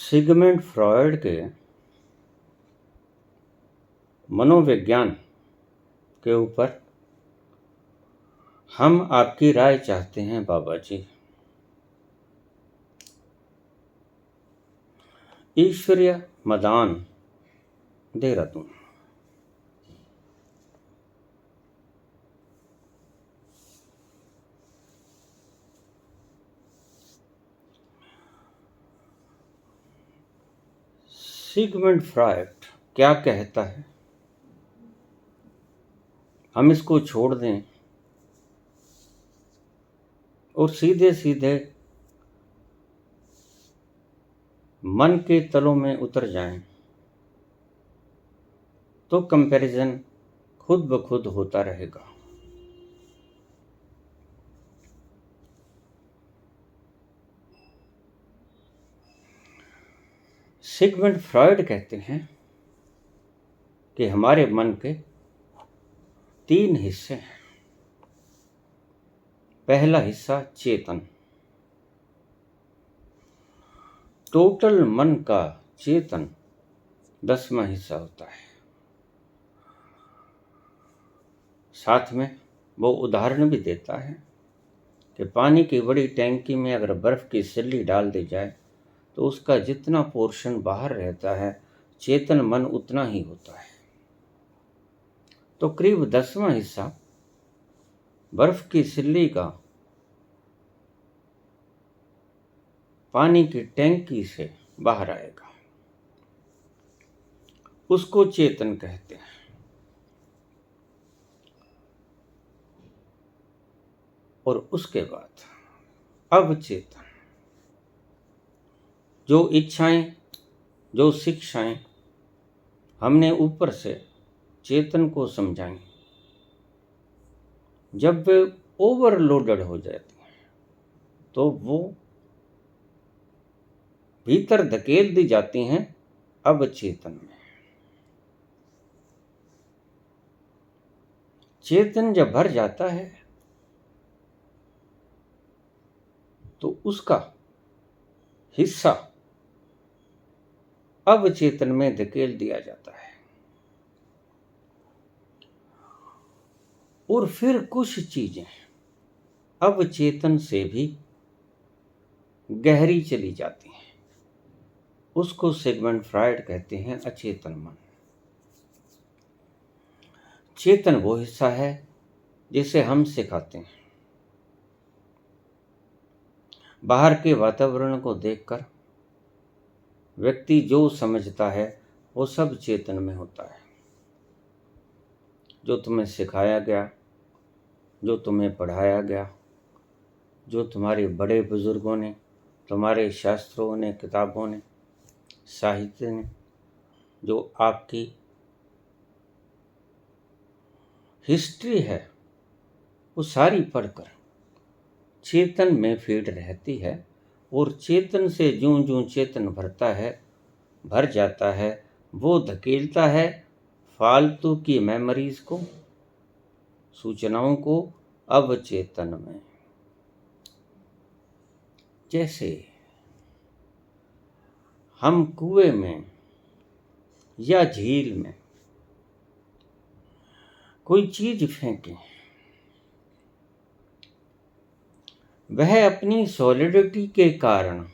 Sigmund Freud के मनोविज्ञान के ऊपर हम आपकी राय चाहते हैं बाबा जी। ईश्वरीय मदान, देहरादून। सिगमंड फ्रॉयड क्या कहता है, हम इसको छोड़ दें और सीधे सीधे मन के तलों में उतर जाएं, तो कंपैरिजन खुद ब खुद होता रहेगा। सिगमंड फ्रॉयड कहते हैं कि हमारे मन के 3 हिस्से हैं। पहला हिस्सा चेतन, टोटल मन का चेतन 10वां हिस्सा होता है। साथ में वो उदाहरण भी देता है कि पानी की बड़ी टैंकी में अगर बर्फ की सिल्ली डाल दी जाए तो उसका जितना पोर्शन बाहर रहता है, चेतन मन उतना ही होता है। तो करीब 10वां हिस्सा बर्फ की सिल्ली का पानी की टैंकी से बाहर आएगा, उसको चेतन कहते हैं। और उसके बाद अवचेतन, जो इच्छाएं, जो शिक्षाएं हमने ऊपर से चेतन को समझाई, जब वे ओवरलोडेड हो जाती हैं तो वो भीतर धकेल दी जाती हैं अवचेतन में। चेतन जब भर जाता है तो उसका हिस्सा अवचेतन में धकेल दिया जाता है और फिर कुछ चीजें अवचेतन से भी गहरी चली जाती हैं। उसको सिगमंड फ्रॉयड कहते हैं अचेतन मन। चेतन वो हिस्सा है जिसे हम सिखाते हैं। बाहर के वातावरण को देखकर व्यक्ति जो समझता है वो सब चेतन में होता है। जो तुम्हें सिखाया गया, जो तुम्हें पढ़ाया गया, जो तुम्हारे बड़े बुजुर्गों ने, तुम्हारे शास्त्रों ने, किताबों ने, साहित्य ने, जो आपकी हिस्ट्री है, वो सारी पढ़कर चेतन में फीड रहती है। और चेतन से जूं जूं चेतन भर जाता है, वो धकेलता है फालतू की मेमोरीज को, सूचनाओं को अवचेतन में। जैसे हम कुएं में या झील में कोई चीज फेंकें, वह अपनी सॉलिडिटी के कारण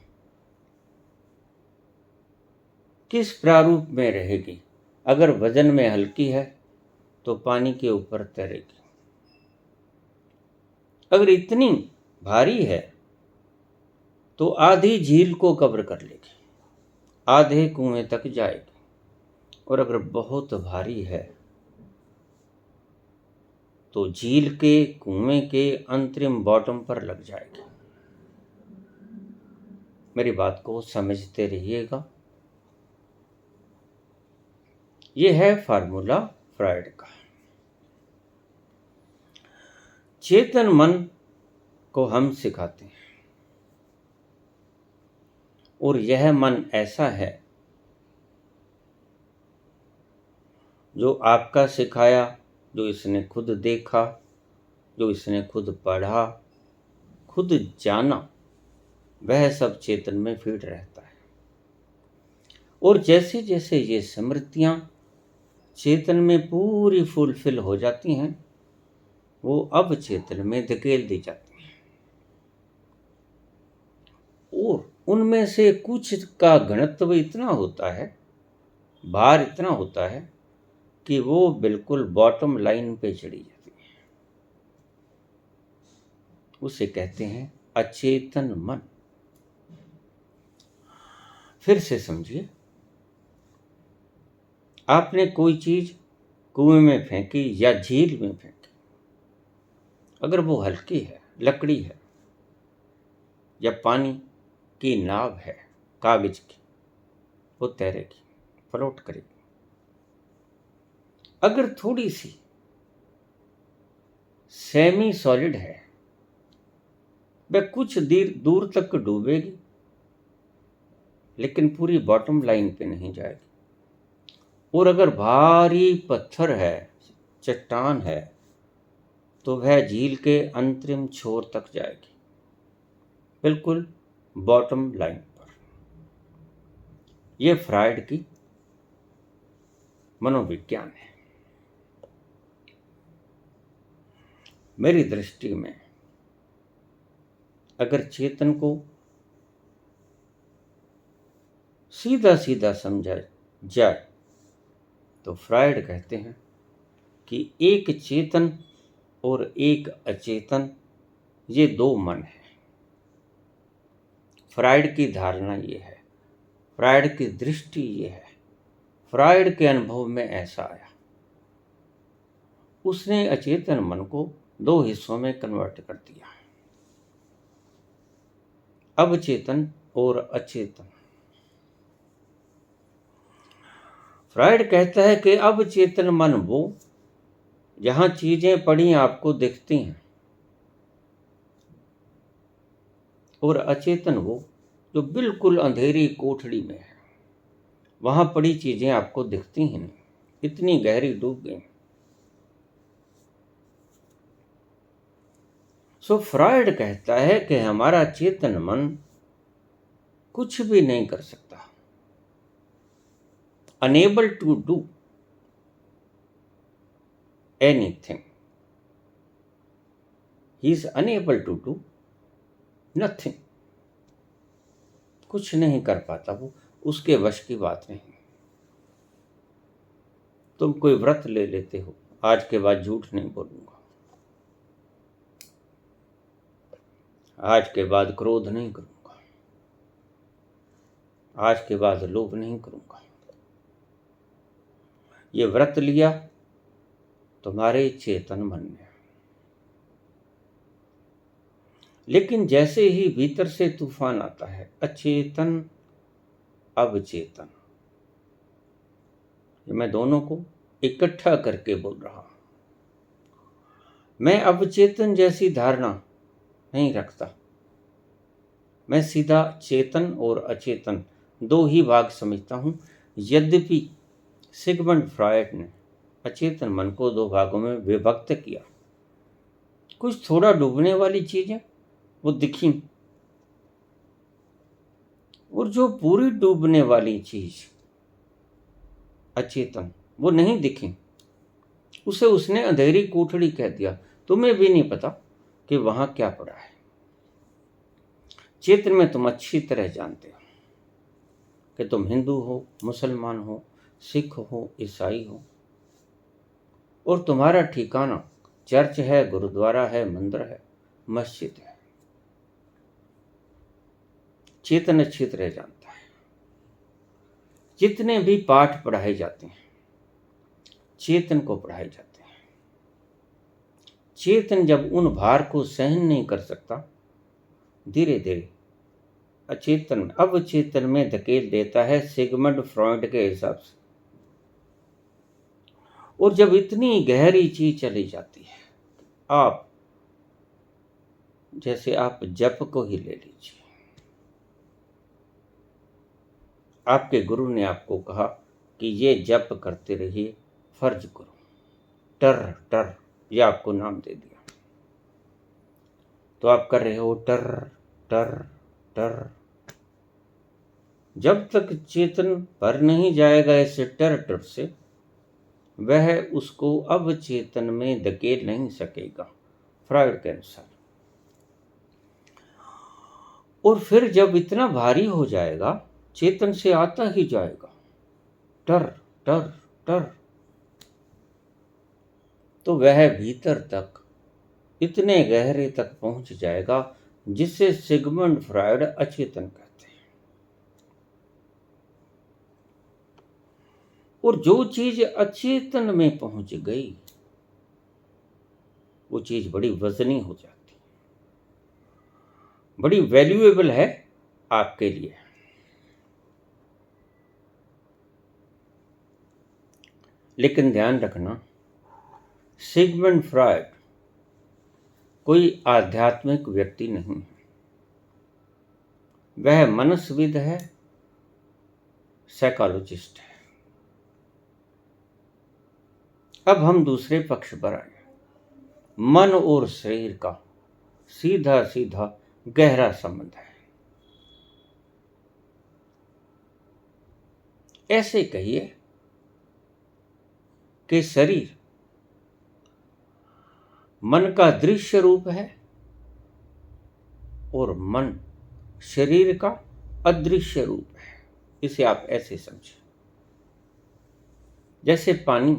किस प्रारूप में रहेगी। अगर वजन में हल्की है तो पानी के ऊपर तैरेगी, अगर इतनी भारी है तो आधी झील को कवर कर लेगी, आधे कुएं तक जाएगी। और अगर बहुत भारी है तो झील के, कुएं के अंतरिम बॉटम पर लग जाएगी। मेरी बात को समझते रहिएगा। यह है फार्मूला फ्रॉयड का। चेतन मन को हम सिखाते हैं और यह मन ऐसा है जो आपका सिखाया, जो इसने खुद देखा, जो इसने खुद पढ़ा, खुद जाना, वह सब चेतन में फीड रहता है। और जैसे जैसे ये स्मृतियां चेतन में पूरी फुलफिल हो जाती हैं, वो अब चेतन में धकेल दी जाती हैं, और उनमें से कुछ का घनत्व इतना होता है, भार इतना होता है कि वो बिल्कुल बॉटम लाइन पे चढ़ी जाती है। उसे कहते हैं अचेतन मन। फिर से समझिए, आपने कोई चीज कुएं में फेंकी या झील में फेंकी, अगर वो हल्की है, लकड़ी है या पानी की नाव है, कागज की, वो तैरेगी, फ्लोट करेगी। अगर थोड़ी सी सेमी सॉलिड है, वह कुछ देर दूर तक डूबेगी, लेकिन पूरी बॉटम लाइन पे नहीं जाएगी। और अगर भारी पत्थर है, चट्टान है, तो वह झील के अंतरिम छोर तक जाएगी, बिल्कुल बॉटम लाइन पर। यह फ्रायड की मनोविज्ञान है। मेरी दृष्टि में अगर चेतन को सीधा सीधा समझा जाए तो फ्रायड कहते हैं कि एक चेतन और एक अचेतन, ये दो मन है। फ्रायड की धारणा ये है, फ्रायड की दृष्टि ये है, फ्रायड के अनुभव में ऐसा आया। उसने अचेतन मन को दो हिस्सों में कन्वर्ट कर दिया, अवचेतन और अचेतन। फ्रायड कहता है कि अवचेतन मन वो जहां चीजें पड़ी आपको दिखती हैं, और अचेतन वो जो बिल्कुल अंधेरी कोठड़ी में है, वहां पड़ी चीजें आपको दिखती ही नहीं, इतनी गहरी डूब गई। सो फ्रायड कहता है कि हमारा चेतन मन कुछ भी नहीं कर सकता, unable to do anything, he is unable to do nothing. कुछ नहीं कर पाता वो, उसके वश की बात नहीं। तुम कोई व्रत ले लेते हो, आज के बाद झूठ नहीं बोलूंगा, आज के बाद क्रोध नहीं करूंगा, आज के बाद लोभ नहीं करूंगा। ये व्रत लिया तुम्हारे चेतन मन ने, लेकिन जैसे ही भीतर से तूफान आता है, अचेतन अवचेतन, ये मैं दोनों को इकट्ठा करके बोल रहा हूं। मैं अवचेतन जैसी धारणा नहीं रखता, मैं सीधा चेतन और अचेतन दो ही भाग समझता हूं। यद्यपि सिगमंड फ्रायड ने अचेतन मन को दो भागों में विभक्त किया। कुछ थोड़ा डूबने वाली चीजें वो दिखी, और जो पूरी डूबने वाली चीज अचेतन वो नहीं दिखी, उसे उसने अंधेरी कोठड़ी कह दिया। तुम्हें भी नहीं पता कि वहां क्या पड़ा है। चेतन में तुम अच्छी तरह जानते हो कि तुम हिंदू हो, मुसलमान हो, सिख हो, ईसाई हो, और तुम्हारा ठिकाना चर्च है, गुरुद्वारा है, मंदिर है, मस्जिद है। चेतन अच्छी तरह जानता है। जितने भी पाठ पढ़ाए जाते हैं, चेतन को पढ़ाए जाते हैं। चेतन जब उन भार को सहन नहीं कर सकता, धीरे धीरे अचेतन अवचेतन में धकेल देता है, सिगमंड फ्रॉइड के हिसाब से। और जब इतनी गहरी चीज चली जाती है, आप जैसे आप जप को ही ले लीजिए। आपके गुरु ने आपको कहा कि ये जप करते रहिए, फर्ज करो, टर टर, ये आपको नाम दे दिया, तो आप कर रहे हो टर टर टर। जब तक चेतन भर नहीं जाएगा ऐसे टेरिटर से, वह उसको अवचेतन में धकेल नहीं सकेगा, फ्रायड के अनुसार। और फिर जब इतना भारी हो जाएगा, चेतन से आता ही जाएगा टर टर टर, तो वह भीतर तक इतने गहरे तक पहुंच जाएगा जिसे सिगमंड फ्रायड अचेतन कहते हैं। और जो चीज अचेतन में पहुंच गई, वो चीज बड़ी वजनी हो जाती, बड़ी वैल्यूएबल है आपके लिए। लेकिन ध्यान रखना, सिगमंड फ्रायड कोई आध्यात्मिक व्यक्ति नहीं है, वह मनस्विद है, साइकोलॉजिस्ट है। अब हम दूसरे पक्ष पर आए। मन और शरीर का सीधा सीधा गहरा संबंध है। ऐसे कहिए कि शरीर मन का दृश्य रूप है और मन शरीर का अदृश्य रूप है। इसे आप ऐसे समझें, जैसे पानी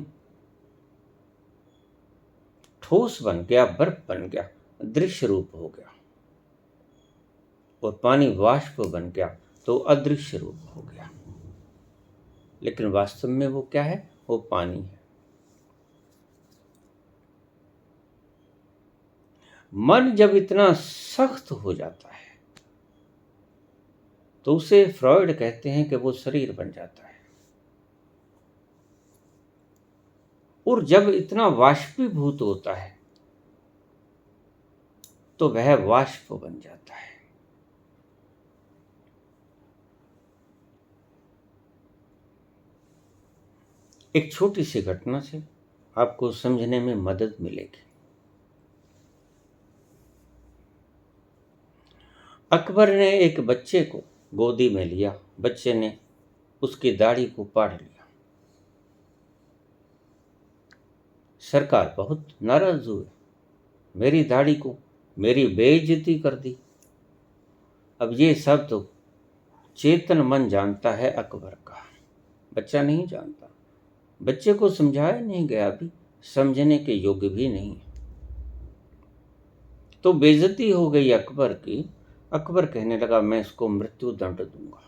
ठोस बन गया, बर्फ बन गया, दृश्य रूप हो गया, और पानी वाष्प बन गया तो अदृश्य रूप हो गया। लेकिन वास्तव में वो क्या है? वो पानी है। मन जब इतना सख्त हो जाता है तो उसे फ्रॉइड कहते हैं कि वो शरीर बन जाता है। और जब इतना वाष्पीभूत होता है तो वह वाष्प बन जाता है। एक छोटी सी घटना से आपको समझने में मदद मिलेगी। अकबर ने एक बच्चे को गोदी में लिया। बच्चे ने उसकी दाढ़ी को पाड़ लिया। सरकार बहुत नाराज हुए, मेरी दाढ़ी को मेरी बेइज्जती कर दी। अब ये सब तो चेतन मन जानता है अकबर का, बच्चा नहीं जानता। बच्चे को समझाया नहीं गया, अभी समझने के योग्य भी नहीं। तो बेइज्जती हो गई अकबर की। अकबर कहने लगा, मैं इसको मृत्यु दंड दूंगा।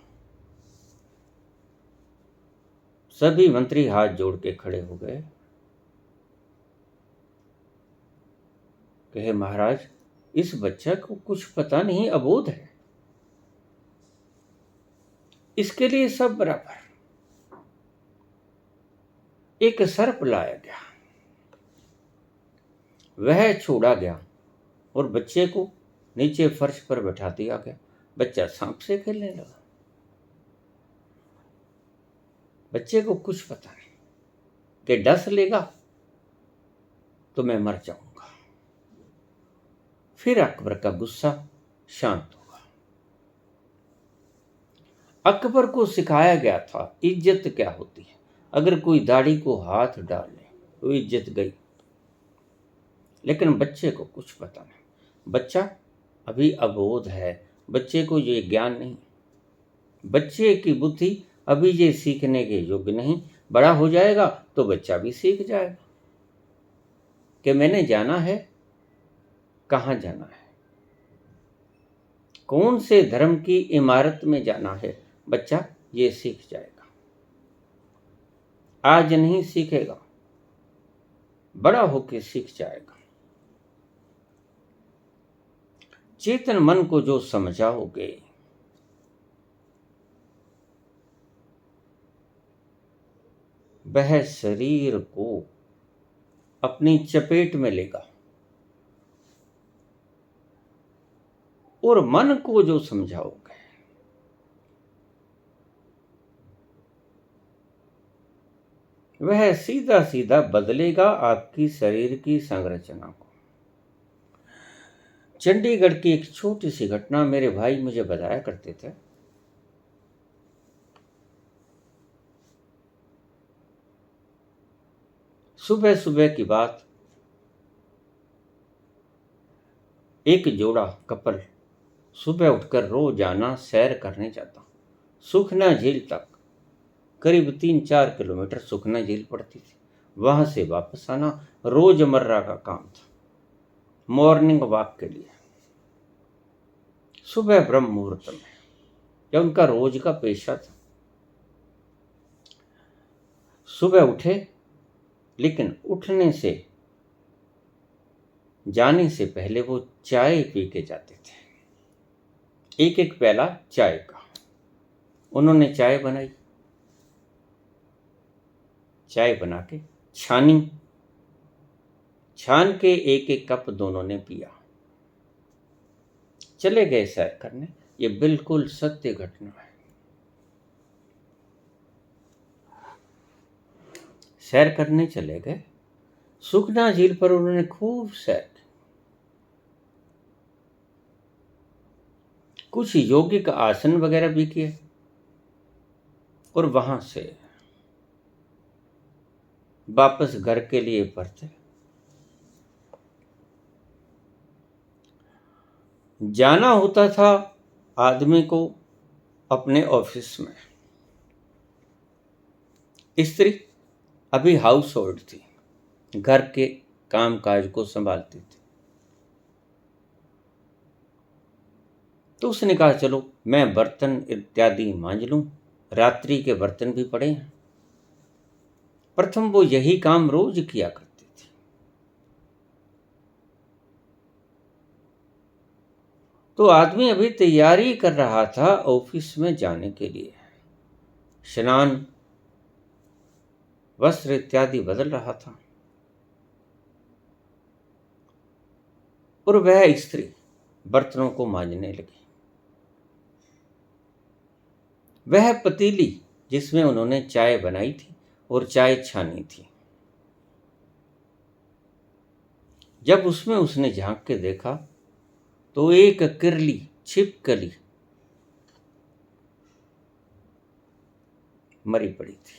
सभी मंत्री हाथ जोड़ के खड़े हो गए, कहे महाराज, इस बच्चे को कुछ पता नहीं, अबोध है, इसके लिए सब बराबर। एक सर्प लाया गया, वह छोड़ा गया और बच्चे को नीचे फर्श पर बैठा दिया गया। बच्चा सांप से खेलने लगा। बच्चे को कुछ पता नहीं कि डस लेगा तो मैं मर जाऊंगा। फिर अकबर का गुस्सा शांत हुआ। अकबर को सिखाया गया था इज्जत क्या होती है। अगर कोई दाढ़ी को हाथ डाल ले तो इज्जत गई। लेकिन बच्चे को कुछ पता नहीं, बच्चा अभी अबोध है, बच्चे को ये ज्ञान नहीं, बच्चे की बुद्धि अभी ये सीखने के योग्य नहीं। बड़ा हो जाएगा तो बच्चा भी सीख जाएगा कि मैंने जाना है, कहाँ जाना है, कौन से धर्म की इमारत में जाना है। बच्चा ये सीख जाएगा। आज नहीं सीखेगा, बड़ा होकर सीख जाएगा। चेतन मन को जो समझाओगे, वह शरीर को अपनी चपेट में लेगा, और मन को जो समझाओगे, वह सीधा सीधा बदलेगा आपकी शरीर की संरचना को। चंडीगढ़ की एक छोटी सी घटना मेरे भाई मुझे बताया करते थे। सुबह सुबह की बात, एक जोड़ा कपल सुबह उठकर रोजाना सैर करने जाता। सुखना झील तक करीब 3-4 किलोमीटर सुखना झील पड़ती थी। वहां से वापस आना रोजमर्रा का काम था। मॉर्निंग वॉक के लिए सुबह ब्रह्म मुहूर्त में, यह उनका रोज का पेशा था। सुबह उठे, लेकिन उठने से जाने से पहले वो चाय पी के जाते थे, एक एक प्याला चाय का। उन्होंने चाय बनाई, चाय बना के छानी, छान के एक एक कप दोनों ने पिया। चले गए सैर करने। ये बिल्कुल सत्य घटना है। सैर करने चले गए, सुखना झील पर उन्होंने खूब सैर की। कुछ यौगिक आसन वगैरह भी किए और वहां से वापस घर के लिए परते। जाना होता था आदमी को अपने ऑफिस में। स्त्री अभी हाउस होल्ड थी, घर के काम काज को संभालती थी। तो उसने कहा चलो मैं बर्तन इत्यादि मांज लूं, रात्रि के बर्तन भी पड़े हैं। प्रथम वो यही काम रोज किया करती थी। तो आदमी अभी तैयारी कर रहा था ऑफिस में जाने के लिए। स्नान, वस्त्र इत्यादि बदल रहा था और वह स्त्री बर्तनों को मांजने लगी। वह पतीली जिसमें उन्होंने चाय बनाई थी और चाय छानी थी, जब उसमें उसने झांक के देखा तो एक किरली, छिपकली मरी पड़ी थी।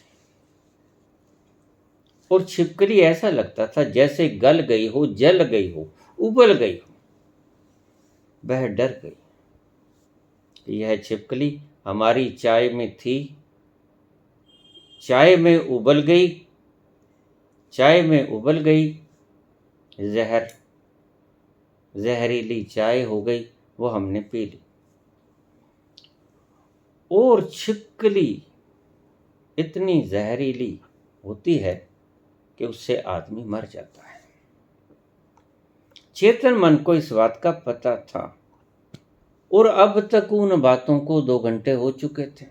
और छिपकली ऐसा लगता था जैसे गल गई हो, जल गई हो, उबल गई हो। वह डर गई कि यह छिपकली हमारी चाय में थी, चाय में उबल गई, चाय में उबल गई, जहरीली चाय हो गई, वो हमने पी ली। और छिपकली इतनी जहरीली होती है कि उससे आदमी मर जाता है। चेतन मन को इस बात का पता था और अब तक उन बातों को 2 घंटे हो चुके थे।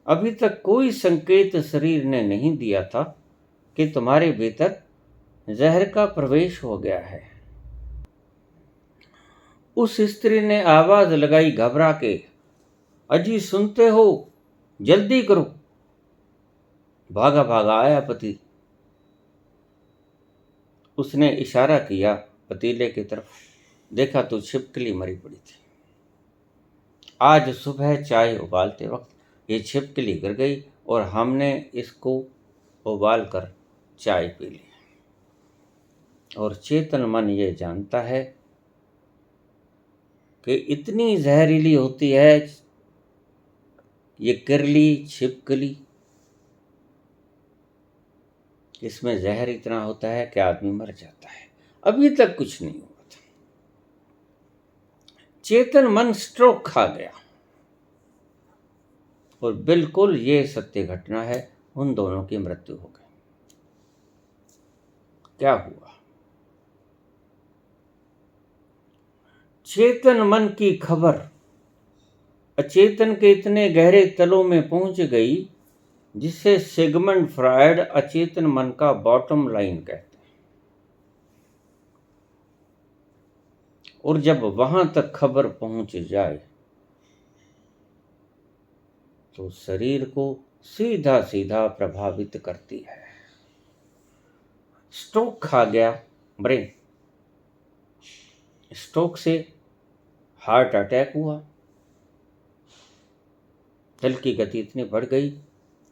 अभी तक कोई संकेत शरीर ने नहीं दिया था कि तुम्हारे भीतर जहर का प्रवेश हो गया है। उस स्त्री ने आवाज लगाई घबरा के, अजी सुनते हो, जल्दी करो। भागा भागा आया पति। उसने इशारा किया पतीले की तरफ, देखा तो छिपकली मरी पड़ी थी। आज सुबह चाय उबालते वक्त ये छिपकली गिर गई और हमने इसको उबाल कर चाय पी ली। और चेतन मन ये जानता है कि इतनी जहरीली होती है ये किरली, छिपकली, इसमें जहर इतना होता है कि आदमी मर जाता है। अभी तक कुछ नहीं हुआ था। चेतन मन स्ट्रोक खा गया। और बिल्कुल ये सत्य घटना है, उन दोनों की मृत्यु हो गई। क्या हुआ? चेतन मन की खबर अचेतन के इतने गहरे तलों में पहुंच गई जिसे सिगमंड फ्रायड अचेतन मन का बॉटम लाइन कहते हैं। और जब वहां तक खबर पहुंच जाए तो शरीर को सीधा सीधा प्रभावित करती है। स्ट्रोक खा गया ब्रेन, स्ट्रोक से हार्ट अटैक हुआ, दिल की गति इतनी बढ़ गई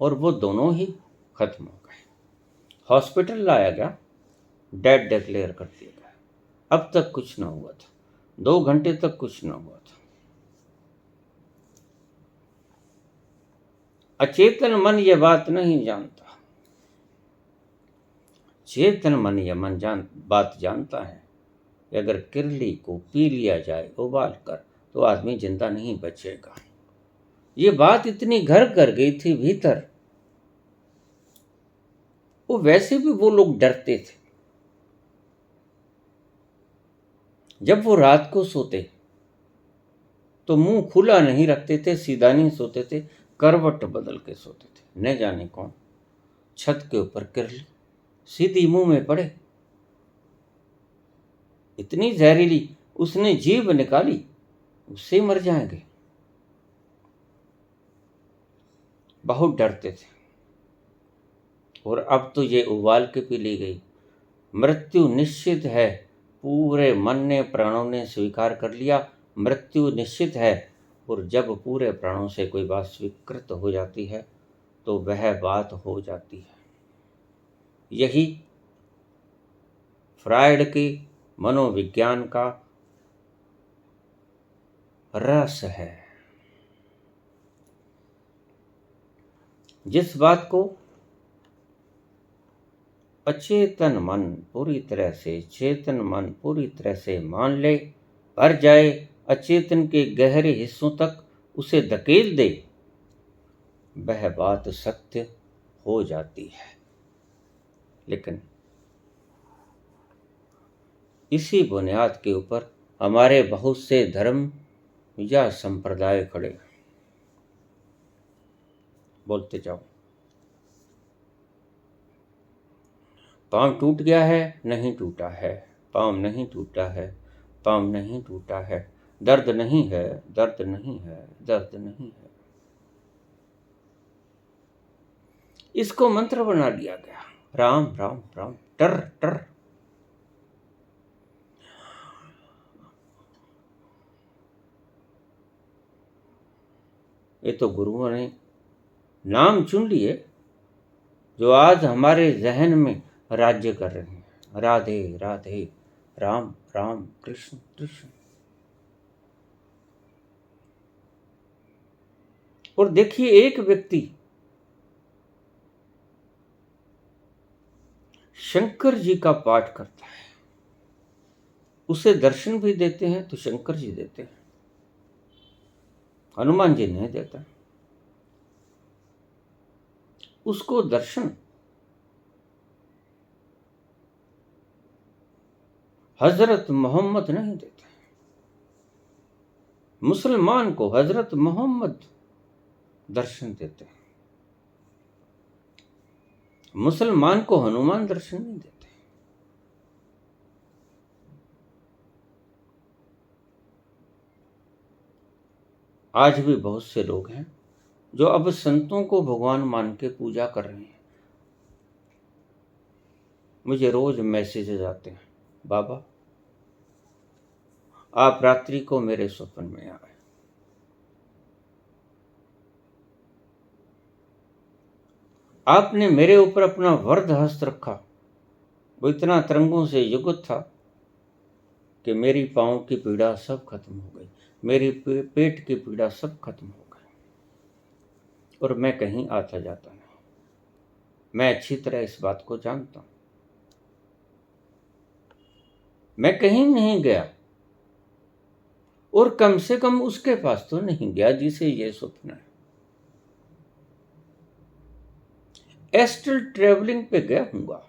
और वो दोनों ही खत्म हो गए। हॉस्पिटल लाया गया, डेड डिक्लेयर कर दिया गया। अब तक कुछ न हुआ था, 2 घंटे तक कुछ न हुआ था। अचेतन मन ये बात नहीं जानता, चेतन मन ये बात जानता है कि अगर किरली को पी लिया जाए उबाल कर तो आदमी जिंदा नहीं बचेगा। ये बात इतनी घर कर गई थी भीतर, वो वैसे भी वो लोग डरते थे। जब वो रात को सोते तो मुंह खुला नहीं रखते थे, सीधा नहीं सोते थे, करवट बदल के सोते थे। न जाने कौन छत के ऊपर किरली सीधी मुंह में पड़े, इतनी जहरीली, उसने जीभ निकाली, उससे मर जाएंगे। बहुत डरते थे। और अब तो ये उबाल के पी ली गई, मृत्यु निश्चित है। पूरे मन ने प्राणों ने स्वीकार कर लिया मृत्यु निश्चित है। और जब पूरे प्राणों से कोई बात स्वीकृत हो जाती है तो वह बात हो जाती है। यही फ्रायड के मनोविज्ञान का रस है। जिस बात को अचेतन मन पूरी तरह से, चेतन मन पूरी तरह से मान ले, भर जाए, अचेतन के गहरे हिस्सों तक उसे धकेल दे, वह बात सत्य हो जाती है। लेकिन इसी बुनियाद के ऊपर हमारे बहुत से धर्म या संप्रदाय खड़े। बोलते जाओ। पाँव टूट गया है, नहीं टूटा है, पाँव नहीं टूटा है, पाँव नहीं टूटा है, दर्द नहीं है, दर्द नहीं है, दर्द नहीं है। इसको मंत्र बना लिया गया, राम राम राम, टर टर। ये तो गुरुओं ने नाम चुन लिए जो आज हमारे जहन में राज्य कर रहे हैं। राधे राधे, राम राम, कृष्ण कृष्ण। और देखिए, एक व्यक्ति शंकर जी का पाठ करता है, उसे दर्शन भी देते हैं तो शंकर जी देते हैं, हनुमान जी नहीं देता। उसको दर्शन हजरत मोहम्मद नहीं देते। मुसलमान को हजरत मोहम्मद दर्शन देते हैं, मुसलमान को हनुमान दर्शन नहीं देते। आज भी बहुत से लोग हैं जो अब संतों को भगवान मान के पूजा कर रहे हैं। मुझे रोज मैसेजेस आते हैं, बाबा आप रात्रि को मेरे स्वप्न में आए, आपने मेरे ऊपर अपना वरद हस्त रखा, वो इतना तरंगों से युक्त था कि मेरी पाँव की पीड़ा सब खत्म हो गई, मेरी पेट की पीड़ा सब खत्म हो गई, और मैं कहीं आता जाता नहीं। मैं अच्छी तरह इस बात को जानता हूं, मैं कहीं नहीं गया, और कम से कम उसके पास तो नहीं गया जिसे ये स्वप्न है। एस्ट्रल ट्रेवलिंग पे गया हूंगा,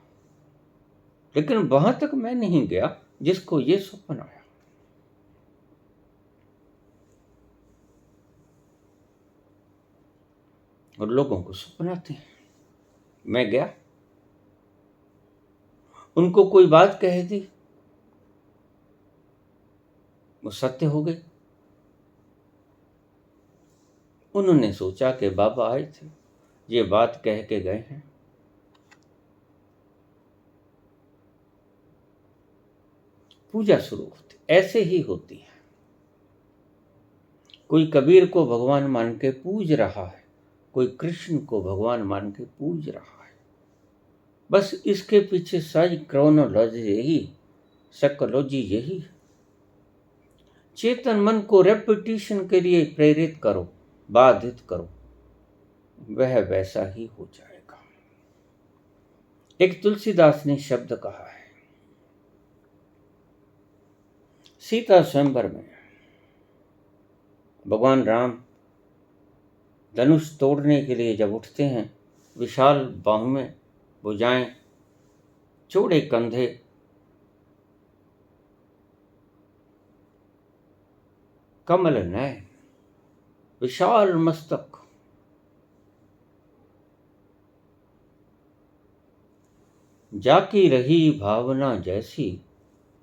लेकिन वहां तक मैं नहीं गया जिसको ये स्वप्न आया। और लोगों को स्वप्न आते हैं। मैं गया, उनको कोई बात कह दी, वो सत्य हो गई। उन्होंने सोचा कि बाबा आए थे, ये बात कह के गए हैं। पूजा शुरू होती, ऐसे ही होती है। कोई कबीर को भगवान मान के पूज रहा है, कोई कृष्ण को भगवान मान के पूज रहा है। बस इसके पीछे सारी क्रोनोलॉजी यही, साइकोलॉजी यही। चेतन मन को रेपिटेशन के लिए प्रेरित करो, बाधित करो, वह वैसा ही हो जाएगा। एक तुलसीदास ने शब्द कहा है, सीता स्वयंवर में भगवान राम धनुष तोड़ने के लिए जब उठते हैं, विशाल बाहुएं, भुजाएं, चौड़े कंधे, कमल नयन, विशाल मस्तक, जाकी रही भावना जैसी,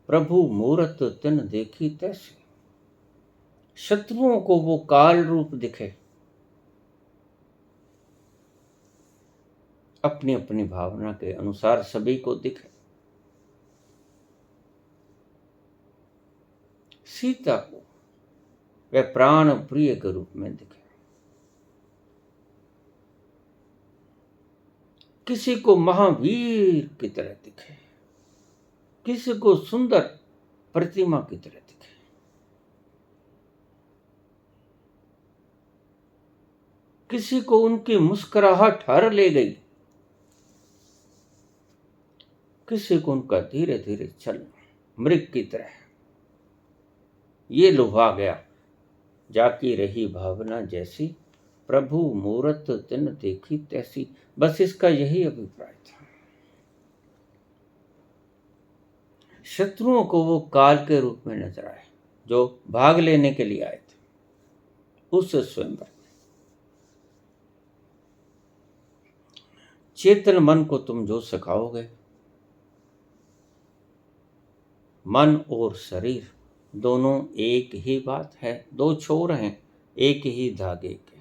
प्रभु मूरत तिन देखी तैसी। शत्रुओं को वो काल रूप दिखे, अपनी अपनी भावना के अनुसार सभी को दिखे। सीता को वह प्राण प्रिय के रूप में दिखे। किसी को महावीर की तरह दिखे, किसी को सुंदर प्रतिमा की तरह दिखे। किसी को उनकी मुस्कुराहट हर ले गई, किसी को उनका धीरे धीरे चलना मृग की तरह ये लुभा गया। जाकी रही भावना जैसी, प्रभु मूरत तिन देखी तैसी। बस इसका यही अभिप्राय था। शत्रुओं को वो काल के रूप में नजर आए जो भाग लेने के लिए आए थे उस स्वयंवर में। चेतन मन को तुम जो सिखाओगे, मन और शरीर दोनों एक ही बात है, दो छोर हैं एक ही धागे के।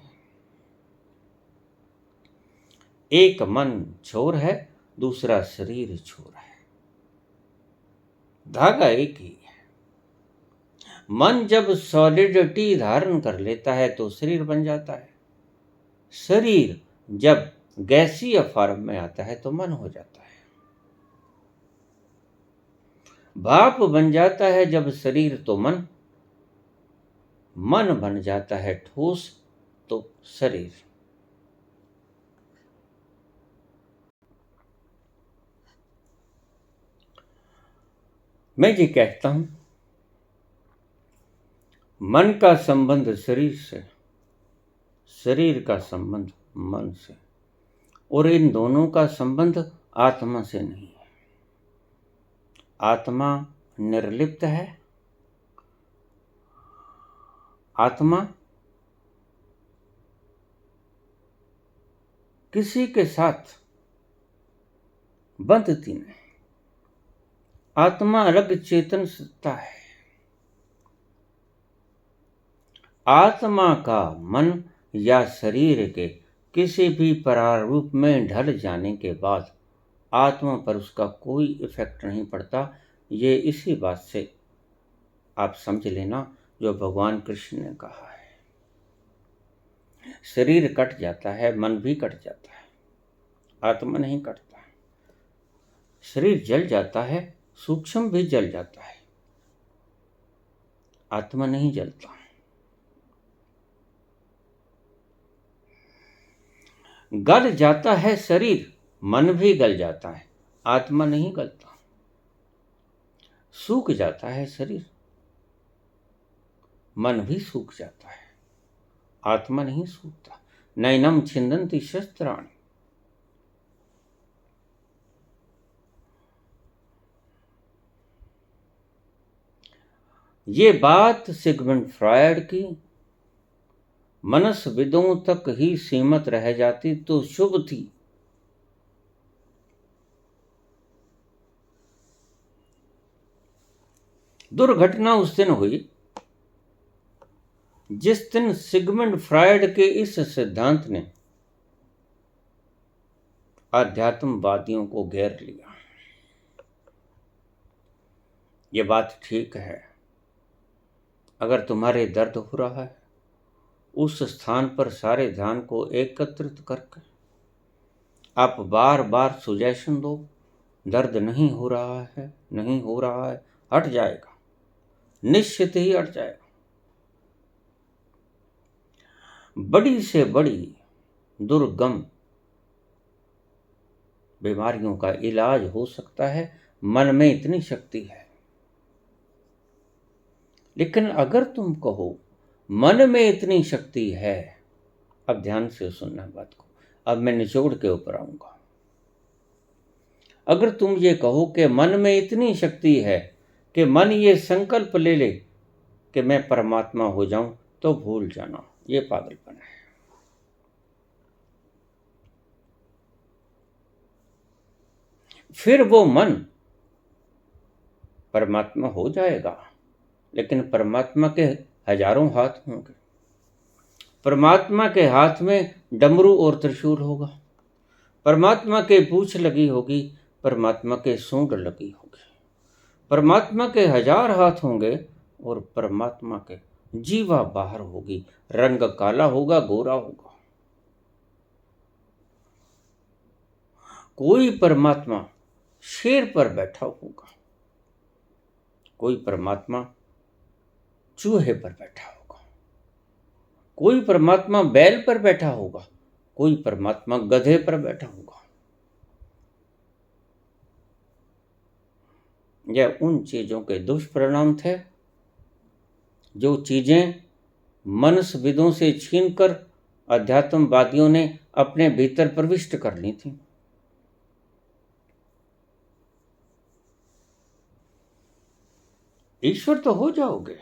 एक मन छोर है, दूसरा शरीर छोर है, धागा एक ही है। मन जब सॉलिडिटी धारण कर लेता है तो शरीर बन जाता है। शरीर जब गैसीय फॉर्म में आता है तो मन हो जाता है। भाप बन जाता है जब शरीर तो मन, मन बन जाता है ठोस तो शरीर। मैं ये कहता हूं, मन का संबंध शरीर से, शरीर का संबंध मन से, और इन दोनों का संबंध आत्मा से नहीं है। आत्मा निर्लिप्त है। आत्मा किसी के साथ बंधती नहीं। आत्मा अलग चेतन सत्ता है। आत्मा का मन या शरीर के किसी भी प्रारूप में ढल जाने के बाद आत्मा पर उसका कोई इफेक्ट नहीं पड़ता। ये इसी बात से आप समझ लेना जो भगवान कृष्ण ने कहा है। शरीर कट जाता है, मन भी कट जाता है, आत्मा नहीं कटता। शरीर जल जाता है, सूक्ष्म भी जल जाता है, आत्मा नहीं जलता। गल जाता है शरीर, मन भी गल जाता है, आत्मा नहीं गलता। सूख जाता है शरीर, मन भी सूख जाता है, आत्मा नहीं सूखता। नैनम छिंदन्ति शस्त्राणि। ये बात सिगमंड फ्रायड की मनस्विदों तक ही सीमित रह जाती तो शुभ थी। दुर्घटना उस दिन हुई जिस दिन सिगमंड फ्रायड के इस सिद्धांत ने आध्यात्मवादियों को घेर लिया। ये बात ठीक है, अगर तुम्हारे दर्द हो रहा है उस स्थान पर सारे ध्यान को एकत्रित करके आप बार बार सुजेशन दो, दर्द नहीं हो रहा है, नहीं हो रहा है, हट जाएगा, निश्चित ही हट जाएगा। बड़ी से बड़ी दुर्गम बीमारियों का इलाज हो सकता है, मन में इतनी शक्ति है। लेकिन अगर तुम कहो मन में इतनी शक्ति है, अब ध्यान से सुनना बात को, अब मैं निचोड़ के ऊपर आऊंगा। अगर तुम ये कहो कि मन में इतनी शक्ति है कि मन ये संकल्प ले ले कि मैं परमात्मा हो जाऊं, तो भूल जाना, ये पागलपन है। फिर वो मन परमात्मा हो जाएगा, लेकिन परमात्मा के हजारों हाथ होंगे। परमात्मा के हाथ में डमरू और त्रिशूल होगा, परमात्मा के पूंछ लगी होगी, परमात्मा के सूंड लगी होगी, परमात्मा के हजार हाथ होंगे और परमात्मा के जीवा बाहर होगी, रंग काला होगा, गोरा होगा। कोई परमात्मा शेर पर बैठा होगा, कोई परमात्मा चूहे पर बैठा होगा, कोई परमात्मा बैल पर बैठा होगा, कोई परमात्मा गधे पर बैठा होगा। यह उन चीजों के दुष्परिणाम थे जो चीजें मनसविदों से छीनकर अध्यात्मवादियों ने अपने भीतर प्रविष्ट कर ली थी। ईश्वर तो हो जाओगे,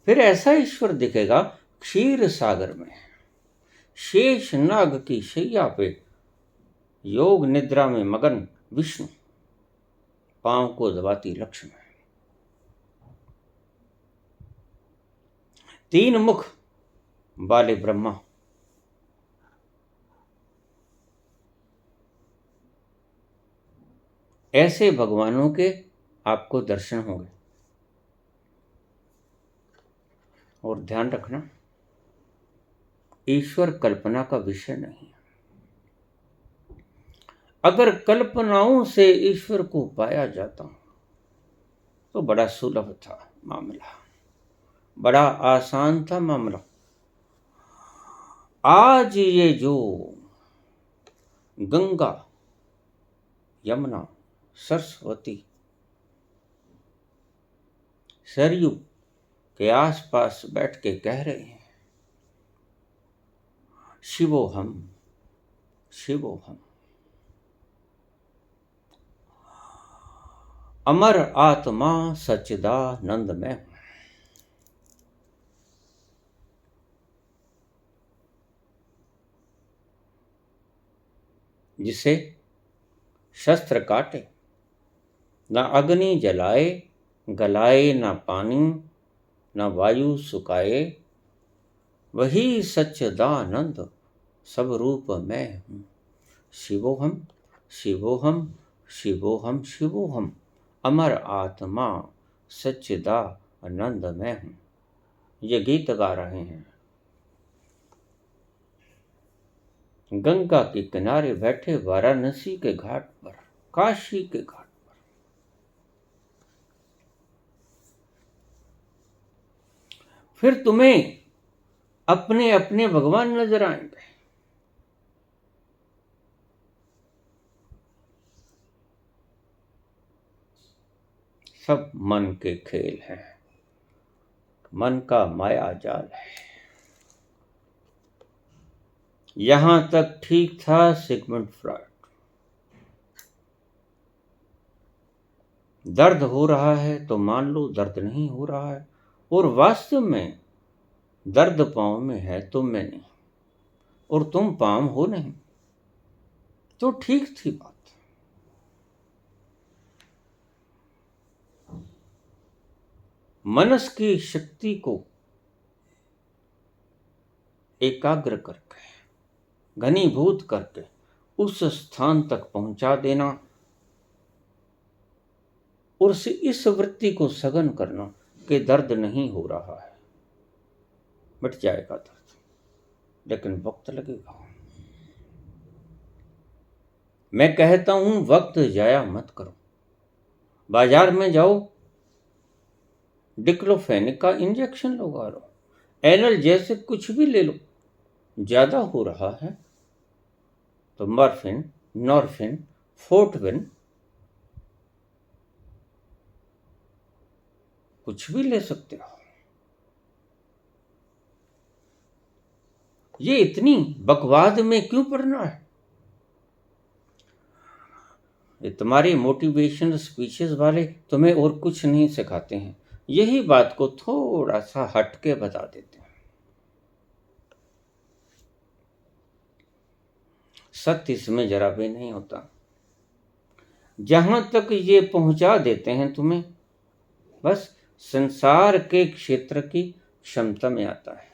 फिर ऐसा ईश्वर दिखेगा क्षीर सागर में, शेष नाग की शैया पे योग निद्रा में मगन विष्णु, पांव को दबाती लक्ष्मी, तीन मुख वाले ब्रह्मा, ऐसे भगवानों के आपको दर्शन होंगे। और ध्यान रखना, ईश्वर कल्पना का विषय नहीं है। अगर कल्पनाओं से ईश्वर को पाया जाता तो बड़ा सुलभ था मामला, बड़ा आसान था मामला। आज ये जो गंगा, यमुना, सरस्वती, सरयू के आसपास बैठ के कह रहे हैं शिवोहम शिवोहम, अमर आत्मा सच्चिदानंद में हूं। जिसे शस्त्र काटे, न अग्नि जलाए, गलाए न पानी, न वायु सुखाए, वही सच्चिदानंद सब रूप में हूं। शिवोहम शिवोहम शिवोहम शिवोहम, अमर आत्मा सच्चिदानंद में हूं। ये गीत गा रहे हैं गंगा के किनारे बैठे वाराणसी के घाट पर, काशी के घाट पर। फिर तुम्हें अपने अपने भगवान नजर आएंगे। सब मन के खेल हैं, मन का माया जाल है। यहां तक ठीक था सिगमंड फ्रॉयड। दर्द हो रहा है तो मान लो दर्द नहीं हो रहा है, और वास्तव में दर्द पांव में है, तुम में नहीं, और तुम पांव हो नहीं, तो ठीक थी बात। मनस की शक्ति को एकाग्र करके, घनीभूत करके उस स्थान तक पहुंचा देना, और इस वृत्ति को सघन करना कि दर्द नहीं हो रहा है, मिट जाएगा दर्द, लेकिन वक्त लगेगा। मैं कहता हूं वक्त जाया मत करो। बाजार में जाओ, डिक्लोफेनिक का इंजेक्शन लगवा लो, एनाल्जेसिक कुछ भी ले लो। ज्यादा हो रहा है तो मॉर्फिन, नॉर्फिन, फोर्टविन कुछ भी ले सकते हो। ये इतनी बकवाद में क्यों पड़ना है? ये तुम्हारे मोटिवेशन स्पीचेस वाले तुम्हें और कुछ नहीं सिखाते हैं, यही बात को थोड़ा सा हटके बता देते हैं। सत्य इसमें जरा भी नहीं होता। जहां तक ये पहुंचा देते हैं तुम्हें, बस संसार के क्षेत्र की क्षमता में आता है।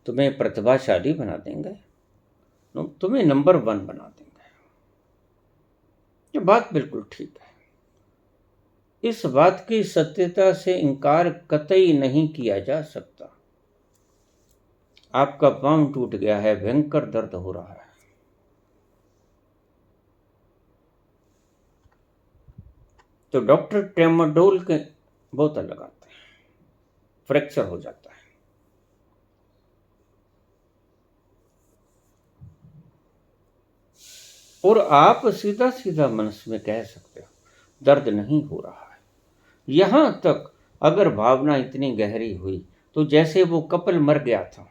तुम्हें प्रतिभाशाली बना देंगे, तुम्हें नंबर 1 बना देंगे। ये बात बिल्कुल ठीक है। इस बात की सत्यता से इनकार कतई नहीं किया जा सकता। आपका पांव टूट गया है, भयंकर दर्द हो रहा है, तो डॉक्टर ट्रेमाडोल के बोतल लगाते हैं, फ्रैक्चर हो जाता है। और आप सीधा सीधा मन में कह सकते हो दर्द नहीं हो रहा है। यहां तक अगर भावना इतनी गहरी हुई तो जैसे वो कपल मर गया था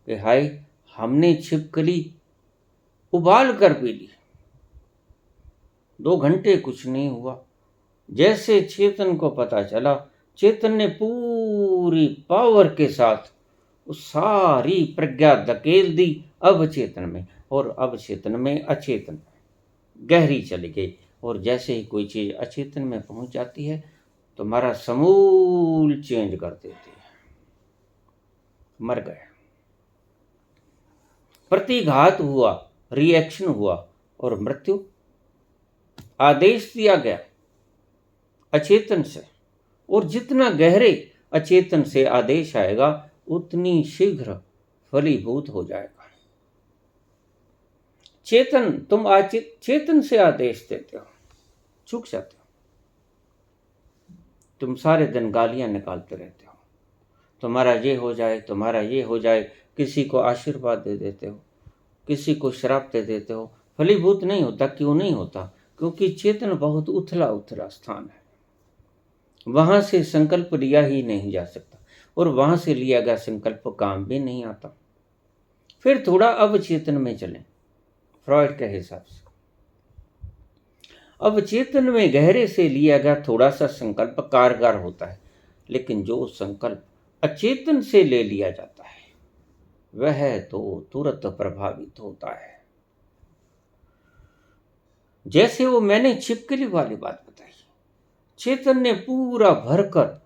कि हाय हमने छिपकली उबाल कर पी ली, 2 घंटे कुछ नहीं हुआ। जैसे चेतन को पता चला, चेतन ने पूरी पावर के साथ उस सारी प्रज्ञा धकेल दी अवचेतन में, और अवचेतन में अचेतन गहरी चली गई। और जैसे ही कोई चीज अचेतन में पहुंच जाती है तो हमारा समूल चेंज कर देती है। मर गए, प्रतिघात हुआ, रिएक्शन हुआ और मृत्यु। आदेश दिया गया अचेतन से, और जितना गहरे अचेतन से आदेश आएगा उतनी शीघ्र फलीभूत हो जाएगा। चेतन, तुम चेतन से आदेश देते हो, चूक जाते हो। तुम सारे दिन गालियां निकालते रहते हो, तुम्हारा ये हो जाए, तुम्हारा ये हो जाए, किसी को आशीर्वाद दे देते हो, किसी को श्राप दे देते हो। फलीभूत नहीं होता। क्यों नहीं होता? क्योंकि चेतन बहुत उथला उथला स्थान है, वहां से संकल्प लिया ही नहीं जा सकता, और वहां से लिया गया संकल्प काम भी नहीं आता। फिर थोड़ा अवचेतन में चलें, फ्रॉइड के हिसाब से अवचेतन में गहरे से लिया गया थोड़ा सा संकल्प कारगर होता है, लेकिन जो संकल्प अचेतन से ले लिया जाता है वह तो तुरंत प्रभावित होता है। जैसे वो मैंने छिपकली वाली बात बताई, चेतन ने पूरा भरकर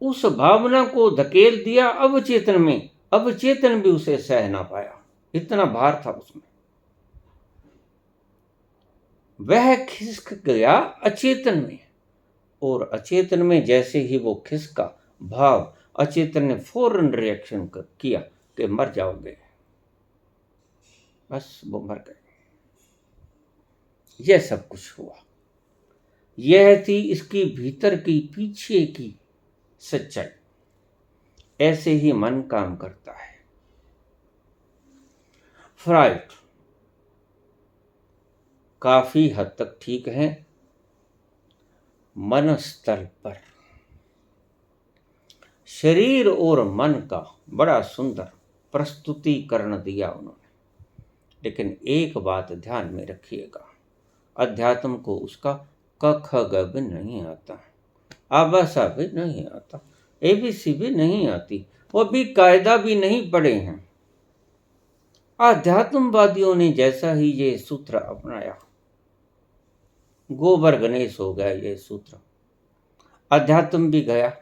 उस भावना को धकेल दिया अवचेतन में, अवचेतन भी उसे सह ना पाया, इतना भार था उसमें। वह खिसक गया अचेतन में, और अचेतन में जैसे ही वो खिसका भाव, अचेतन ने फौरन रिएक्शन किया कि मर जाओगे। बस वो मर गए। यह सब कुछ हुआ। यह थी इसकी भीतर की, पीछे की सच्चाई। ऐसे ही मन काम करता है। फ्राइड काफी हद तक ठीक है मन स्तर पर। शरीर और मन का बड़ा सुंदर प्रस्तुतिकरण दिया उन्होंने, लेकिन एक बात ध्यान में रखिएगा, अध्यात्म को उसका क ख ग भी नहीं आता, आबासा भी नहीं आता, एबीसी भी नहीं आती, वो भी कायदा भी नहीं पढ़े हैं। आध्यात्मवादियों ने जैसा ही ये सूत्र अपनाया, गोबर गणेश हो गया ये सूत्र। अध्यात्म भी गया,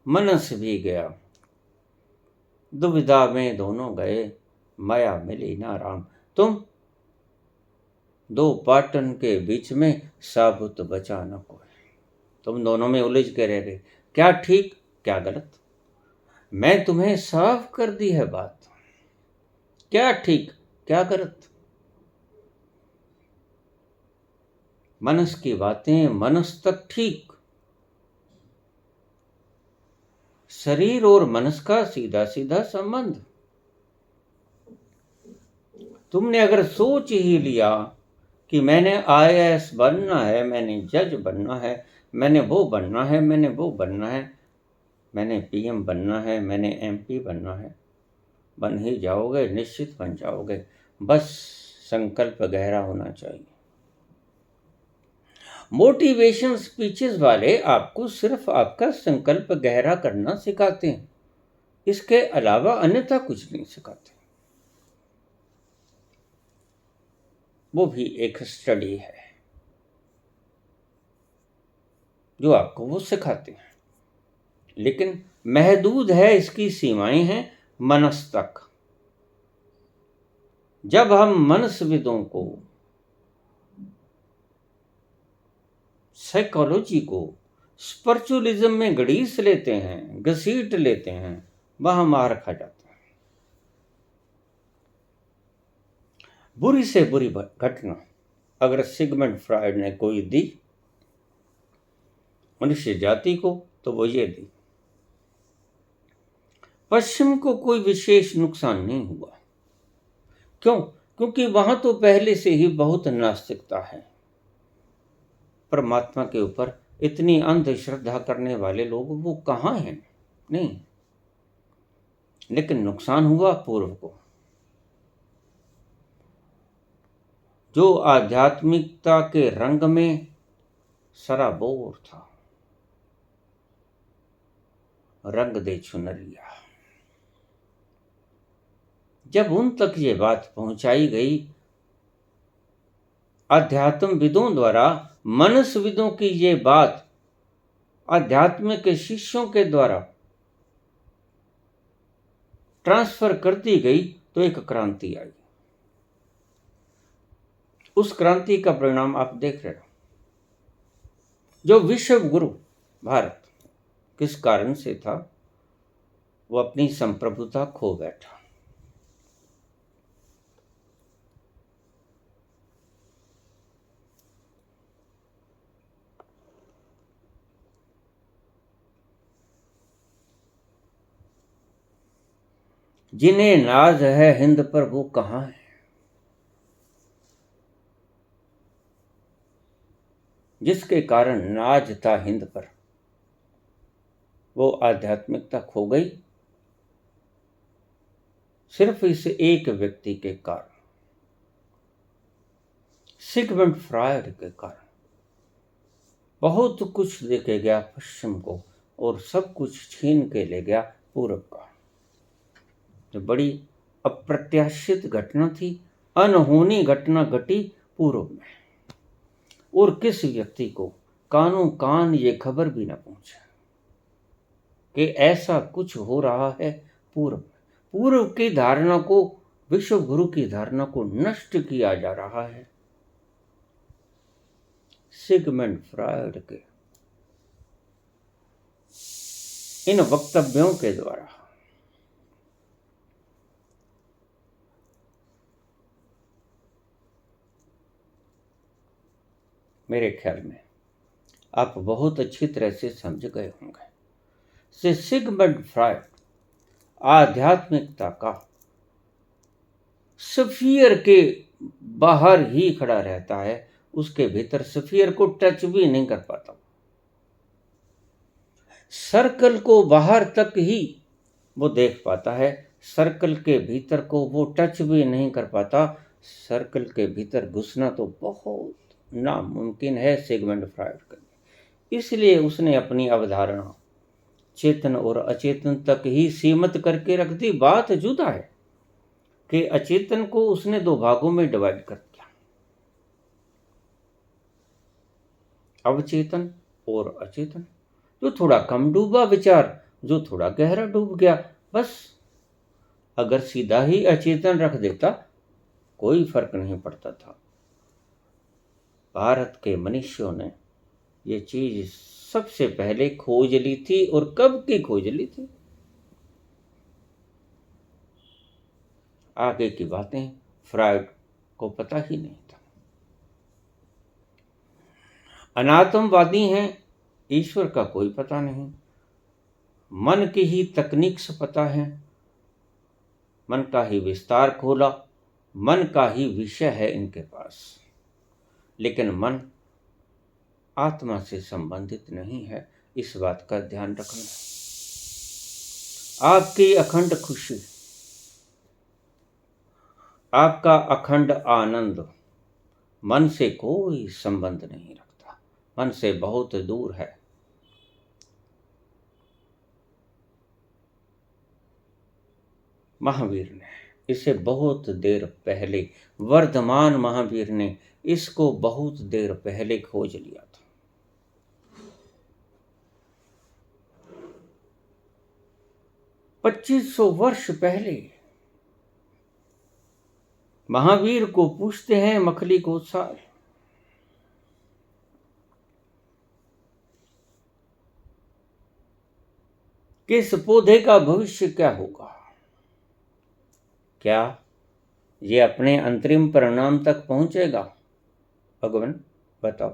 मनस भी गया, दुविधा में दोनों गए, माया मिली ना राम। तुम दो पाटन के बीच में साबुत बचा न कोई। तुम दोनों में उलझ के रह गए, क्या ठीक क्या गलत। मैं तुम्हें साफ कर दी है बात, क्या ठीक क्या गलत। मनस की बातें मनस तक ठीक, शरीर और मनस का सीधा सीधा संबंध। तुमने अगर सोच ही लिया कि मैंने IAS बनना है, मैंने जज बनना है, मैंने वो बनना है, मैंने वो बनना है, मैंने PM बनना है, मैंने MP बनना है, बन ही जाओगे, निश्चित बन जाओगे। बस संकल्प गहरा होना चाहिए। मोटिवेशन स्पीचेस वाले आपको सिर्फ आपका संकल्प गहरा करना सिखाते हैं, इसके अलावा अन्यथा कुछ नहीं सिखाते। वो भी एक स्टडी है जो आपको वो सिखाते हैं, लेकिन महदूद है, इसकी सीमाएं हैं मनस तक। जब हम मनसविदों को, साइकोलॉजी को स्पिरिचुअलिज्म में घड़ीस लेते हैं, घसीट लेते हैं, वहां मार खा जाते हैं। बुरी से बुरी घटना अगर सिगमंड फ्रॉयड ने कोई दी मनुष्य जाति को, तो वो ये दी। पश्चिम को कोई विशेष नुकसान नहीं हुआ। क्यों? क्योंकि वहां तो पहले से ही बहुत नास्तिकता है। परमात्मा के ऊपर इतनी अंधश्रद्धा करने वाले लोग वो कहाँ हैं? नहीं, लेकिन नुकसान हुआ पूर्व को, जो आध्यात्मिकता के रंग में सराबोर था। रंग दे चुनरिया। जब उन तक ये बात पहुंचाई गई अध्यात्मविदों द्वारा, मनसविदों की ये बात अध्यात्म के शिष्यों के द्वारा ट्रांसफर कर दी गई, तो एक क्रांति आई। उस क्रांति का परिणाम आप देख रहे हो। जो विश्व गुरु भारत किस कारण से था? वो अपनी संप्रभुता खो बैठा। जिन्हें नाज है हिंद पर वो कहाँ है? जिसके कारण नाज था हिंद पर, वो आध्यात्मिकता खो गई सिर्फ इस एक व्यक्ति के कारण, सिगमंड फ्रॉयड के कारण। बहुत कुछ देके गया पश्चिम को और सब कुछ छीन के ले गया पूर्व का। जो बड़ी अप्रत्याशित घटना थी, अनहोनी घटना घटी पूर्व में, और किस व्यक्ति को कानों कान ये खबर भी न पहुंचा कि ऐसा कुछ हो रहा है पूर्व में। पूर्व की धारणा को, विश्व गुरु की धारणा को नष्ट किया जा रहा है सिगमंड फ्रॉयड के इन वक्तव्यों के द्वारा। मेरे ख्याल में आप बहुत अच्छी तरह से समझ गए होंगे। से सिगमंड फ्रॉयड आध्यात्मिकता का स्फीयर के बाहर ही खड़ा रहता है, उसके भीतर स्फीयर को टच भी नहीं कर पाता। सर्कल को बाहर तक ही वो देख पाता है, सर्कल के भीतर को वो टच भी नहीं कर पाता। सर्कल के भीतर घुसना तो बहुत नामुमकिन है सिगमंड फ्रॉयड के लिए। इसलिए उसने अपनी अवधारणा चेतन और अचेतन तक ही सीमित करके रख दी। बात जुदा है कि अचेतन को उसने दो भागों में डिवाइड कर दिया, अवचेतन और अचेतन। जो थोड़ा कम डूबा विचार, जो थोड़ा गहरा डूब गया, बस। अगर सीधा ही अचेतन रख देता कोई फर्क नहीं पड़ता था। भारत के मनुष्यों ने ये चीज सबसे पहले खोज ली थी, और कब की खोज ली थी। आगे की बातें फ्रायड को पता ही नहीं था। अनात्मवादी हैं, ईश्वर का कोई पता नहीं। मन की ही तकनीक से पता है, मन का ही विस्तार खोला, मन का ही विषय है इनके पास। लेकिन मन आत्मा से संबंधित नहीं है, इस बात का ध्यान रखना। आपकी अखंड खुशी, आपका अखंड आनंद मन से कोई संबंध नहीं रखता, मन से बहुत दूर है। महावीर ने इसे बहुत देर पहले, वर्धमान महावीर ने इसको बहुत देर पहले खोज लिया था। पच्चीस सौ वर्ष पहले महावीर को पूछते हैं मखली गोसाल, कि इस पौधे का भविष्य क्या होगा? क्या ये अपने अंतरिम परिणाम तक पहुंचेगा? भगवान बताओ।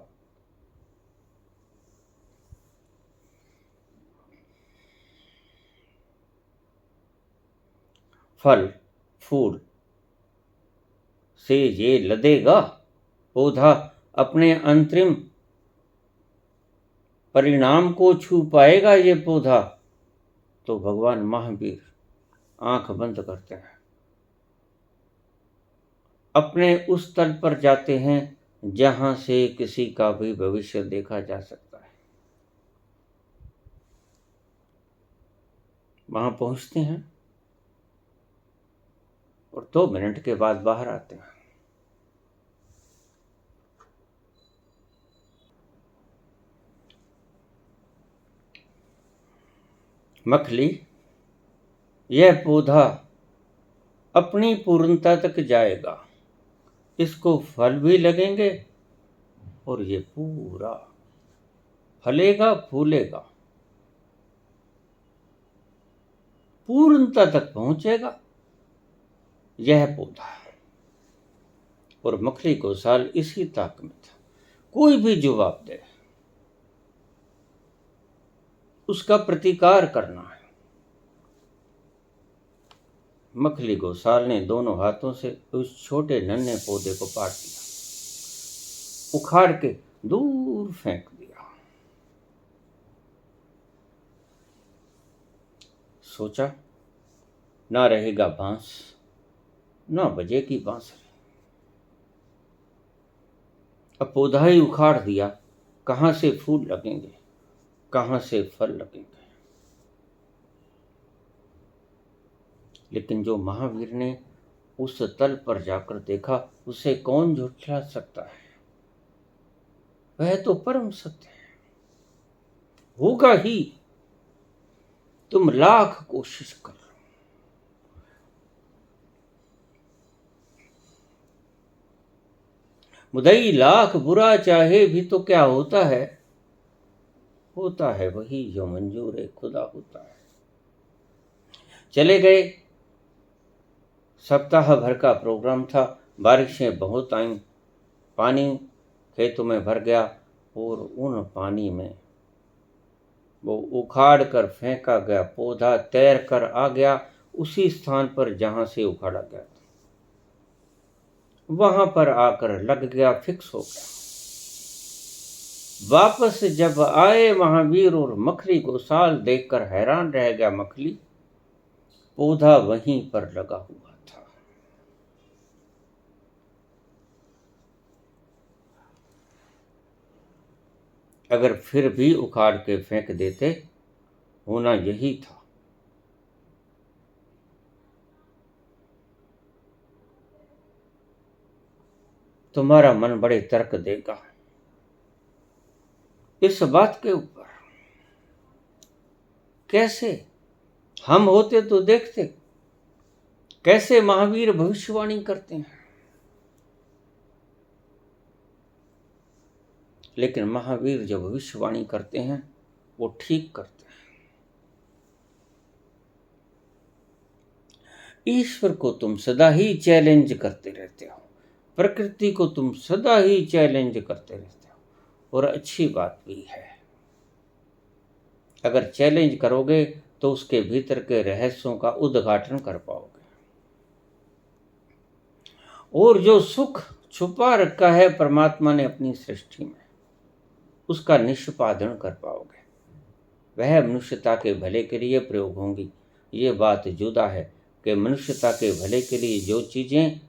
फल फूल से ये लदेगा पौधा, अपने अंतरिम परिणाम को छू पाएगा ये पौधा? तो भगवान महावीर आंख बंद करते हैं, अपने उस तल पर जाते हैं जहां से किसी का भी भविष्य देखा जा सकता है। वहां पहुंचते हैं और 2 मिनट के बाद बाहर आते हैं। मखली, यह पौधा अपनी पूर्णता तक जाएगा, इसको फल भी लगेंगे और ये पूरा फलेगा फूलेगा, पूर्णता तक पहुंचेगा यह पौधा। और मखली गोसाल इसी ताक में था। कोई भी जवाब दे, उसका प्रतिकार करना है। मखली गोसाल ने दोनों हाथों से उस छोटे नन्हे पौधे को पाट दिया, उखाड़ के दूर फेंक दिया। सोचा, ना रहेगा बांस, ना बजेगी बांसुरी। अब पौधा ही उखाड़ दिया, कहां से फूल लगेंगे, कहां से फल लगेंगे? लेकिन जो महावीर ने उस तल पर जाकर देखा, उसे कौन झुठला सकता है? वह तो परम सत्य है, होगा ही। तुम लाख कोशिश कर लो, मुदई लाख बुरा चाहे भी तो क्या होता है? होता है वही जो मंजूर खुदा होता है। चले गए। सप्ताह भर का प्रोग्राम था। बारिशें बहुत आईं, पानी खेतों में भर गया और उन पानी में वो उखाड़ कर फेंका गया पौधा तैर कर आ गया उसी स्थान पर जहां से उखाड़ा गया था। वहां पर आकर लग गया, फिक्स हो गया। वापस जब आए महावीर और मखली गोसाल देखकर हैरान रह गया। मखली, पौधा वहीं पर लगा हुआ था। अगर फिर भी उखाड़ के फेंक देते, होना यही था। तुम्हारा मन बड़े तर्क देगा इस बात के ऊपर। कैसे? हम होते तो देखते कैसे महावीर भविष्यवाणी करते हैं। लेकिन महावीर जब भविष्यवाणी करते हैं वो ठीक करते हैं। ईश्वर को तुम सदा ही चैलेंज करते रहते हो, प्रकृति को तुम सदा ही चैलेंज करते रहते हो, और अच्छी बात भी है। अगर चैलेंज करोगे तो उसके भीतर के रहस्यों का उद्घाटन कर पाओगे, और जो सुख छुपा रखा है परमात्मा ने अपनी सृष्टि में, उसका निष्पादन कर पाओगे। वह मनुष्यता के भले के लिए प्रयोग होंगी। ये बात जुदा है कि मनुष्यता के भले के लिए जो चीज़ें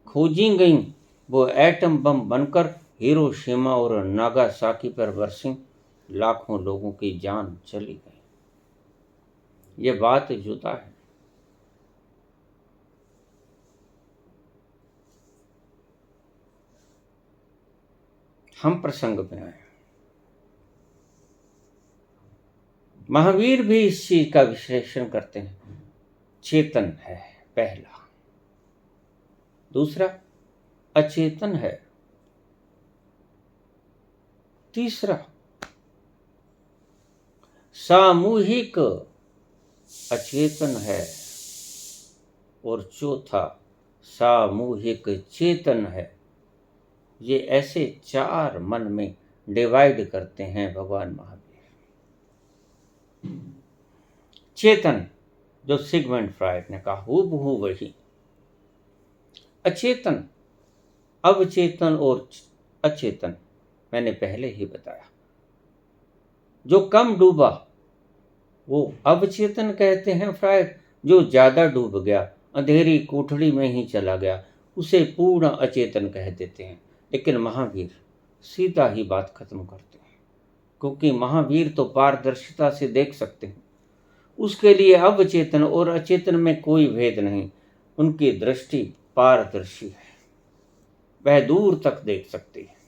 खोजी गईं वो एटम बम बनकर हिरोशिमा और नागासाकी पर बरसीं, लाखों लोगों की जान चली गई। ये बात जुदा है। हम प्रसंग में आए। महावीर भी इस चीज का विश्लेषण करते हैं। चेतन है पहला, दूसरा अचेतन है, तीसरा सामूहिक अचेतन है, और चौथा सामूहिक चेतन है। ये ऐसे चार मन में डिवाइड करते हैं भगवान महावीर। चेतन जो सिगमंड फ्रायड ने कहा हूबहू वही। अचेतन, अवचेतन और अचेतन मैंने पहले ही बताया। जो कम डूबा वो अवचेतन कहते हैं फ्रायड, जो ज्यादा डूब गया, अंधेरी कोठड़ी में ही चला गया, उसे पूर्ण अचेतन कह देते हैं। लेकिन महावीर सीधा ही बात खत्म करते हैं, क्योंकि महावीर तो पारदर्शिता से देख सकते हैं। उसके लिए अवचेतन और अचेतन में कोई भेद नहीं। उनकी दृष्टि पारदर्शी है, वह दूर तक देख सकती है।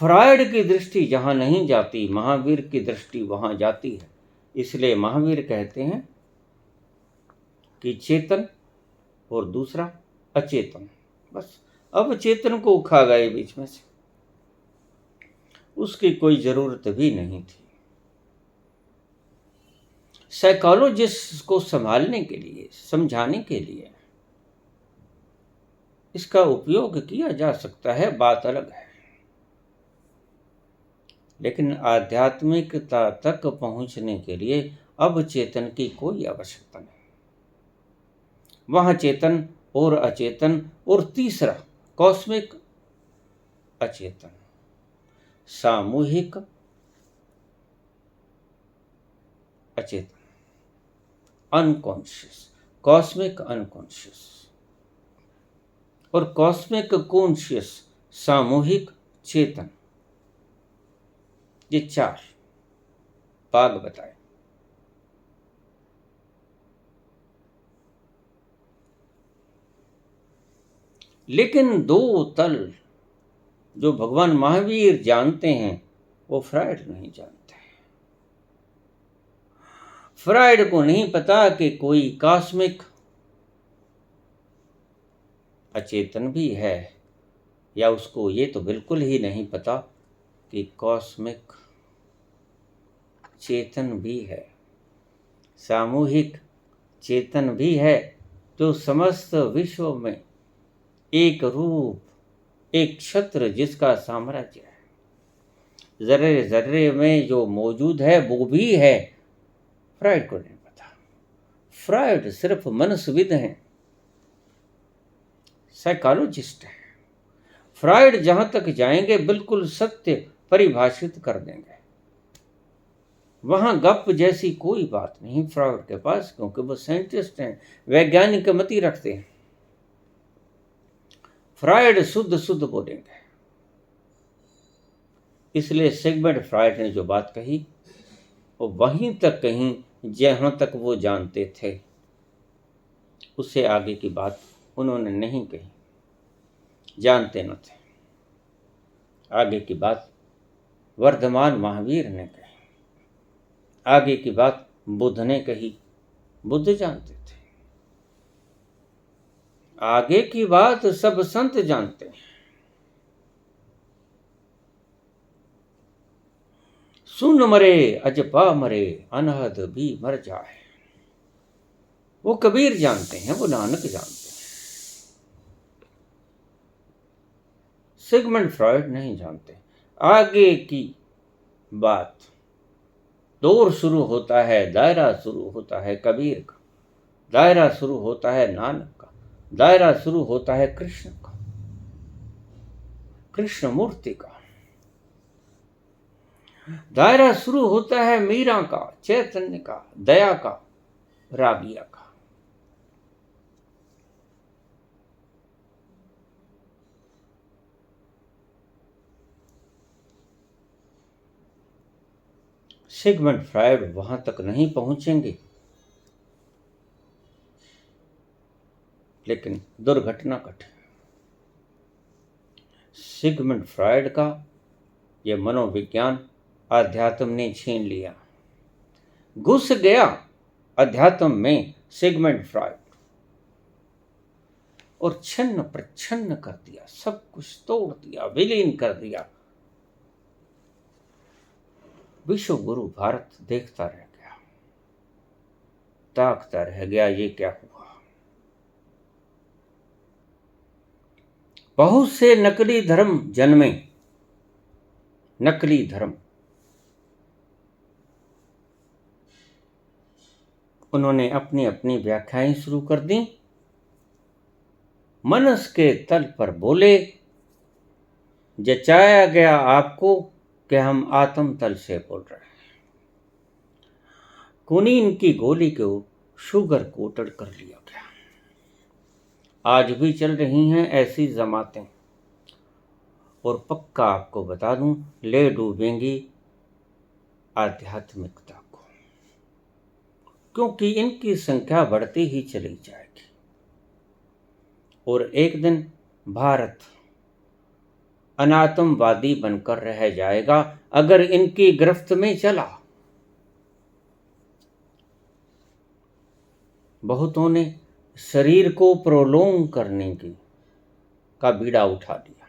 फ्रायड की दृष्टि जहां नहीं जाती, महावीर की दृष्टि वहां जाती है। इसलिए महावीर कहते हैं कि चेतन और दूसरा अचेतन। बस अवचेतन को खा गए बीच में से, उसकी कोई जरूरत भी नहीं थी। साइकोलॉजिस्ट को संभालने के लिए, समझाने के लिए इसका उपयोग किया जा सकता है, बात अलग है। लेकिन आध्यात्मिकता तक पहुंचने के लिए अब चेतन की कोई आवश्यकता नहीं। वहां चेतन और अचेतन, और तीसरा कॉस्मिक अचेतन, सामूहिक अचेतन, अनकॉन्शियस, कॉस्मिक अनकॉन्शियस और कॉस्मिक कॉन्शियस, सामूहिक चेतन। ये चार भाग बताए। लेकिन दो तल जो भगवान महावीर जानते हैं वो फ्रायड नहीं जानते। फ्रायड को नहीं पता कि कोई कॉस्मिक अचेतन भी है, या उसको ये तो बिल्कुल ही नहीं पता कि कॉस्मिक चेतन भी है, सामूहिक चेतन भी है, जो समस्त विश्व में एक रूप, एक छत्र जिसका साम्राज्य है, जर्रे जर्रे में जो मौजूद है वो भी है। फ्रायड को नहीं पता। फ्रायड सिर्फ मनस्विद हैं, साइकोलॉजिस्ट है। फ्रायड जहां तक जाएंगे बिल्कुल सत्य परिभाषित कर देंगे। वहां गप जैसी कोई बात नहीं फ्रायड के पास, क्योंकि वो साइंटिस्ट हैं, वैज्ञानिक मति रखते हैं। फ्रायड शुद्ध शुद्ध बोलेंगे। इसलिए सिगमंड फ्रायड ने जो बात कही वो वहीं तक कही जहां तक वो जानते थे, उससे आगे की बात उन्होंने नहीं कही, जानते न थे। आगे की बात वर्धमान महावीर ने कही, आगे की बात बुद्ध ने कही, बुद्ध जानते थे। आगे की बात सब संत जानते हैं। सुन मरे अजपा मरे अनहद भी मर जाए। वो कबीर जानते हैं, वो नानक जानते हैं, सिगमंड फ्रॉइड नहीं जानते। आगे की बात, दौर शुरू होता है, दायरा शुरू होता है कबीर का, दायरा शुरू होता है नानक का, दायरा शुरू होता है कृष्ण का, कृष्ण मूर्ति का, दायरा शुरू होता है मीरा का, चैतन्य का, दया का, राबिया का। सिगमंड फ्रॉइड वहां तक नहीं पहुंचेंगे, लेकिन दुर्घटना घटी। सिगमंड फ्रॉइड का यह मनोविज्ञान अध्यात्म ने छीन लिया, घुस गया अध्यात्म में सिगमंड फ्रॉइड, और छिन्न प्रच्छन्न कर दिया, सब कुछ तोड़ दिया, विलीन कर दिया। विश्व गुरु भारत देखता रह गया, ताकता रह गया, ये क्या हुआ। बहुत से नकली धर्म जन्मे, नकली धर्म, उन्होंने अपनी अपनी व्याख्याएं शुरू कर दी, मनस के तल पर बोले, जचाया गया आपको कि हम आत्म तल से बोल रहे हैं। कुनीन की गोली को शुगर कोटेड कर लिया गया। आज भी चल रही हैं ऐसी जमातें, और पक्का आपको बता दूं, ले डूबेंगी आध्यात्मिकता को, क्योंकि इनकी संख्या बढ़ती ही चली जाएगी, और एक दिन भारत अनात्मवादी बनकर रह जाएगा अगर इनकी गिरफ्त में चला। बहुतों ने शरीर को प्रोलोंग करने की का बीड़ा उठा लिया।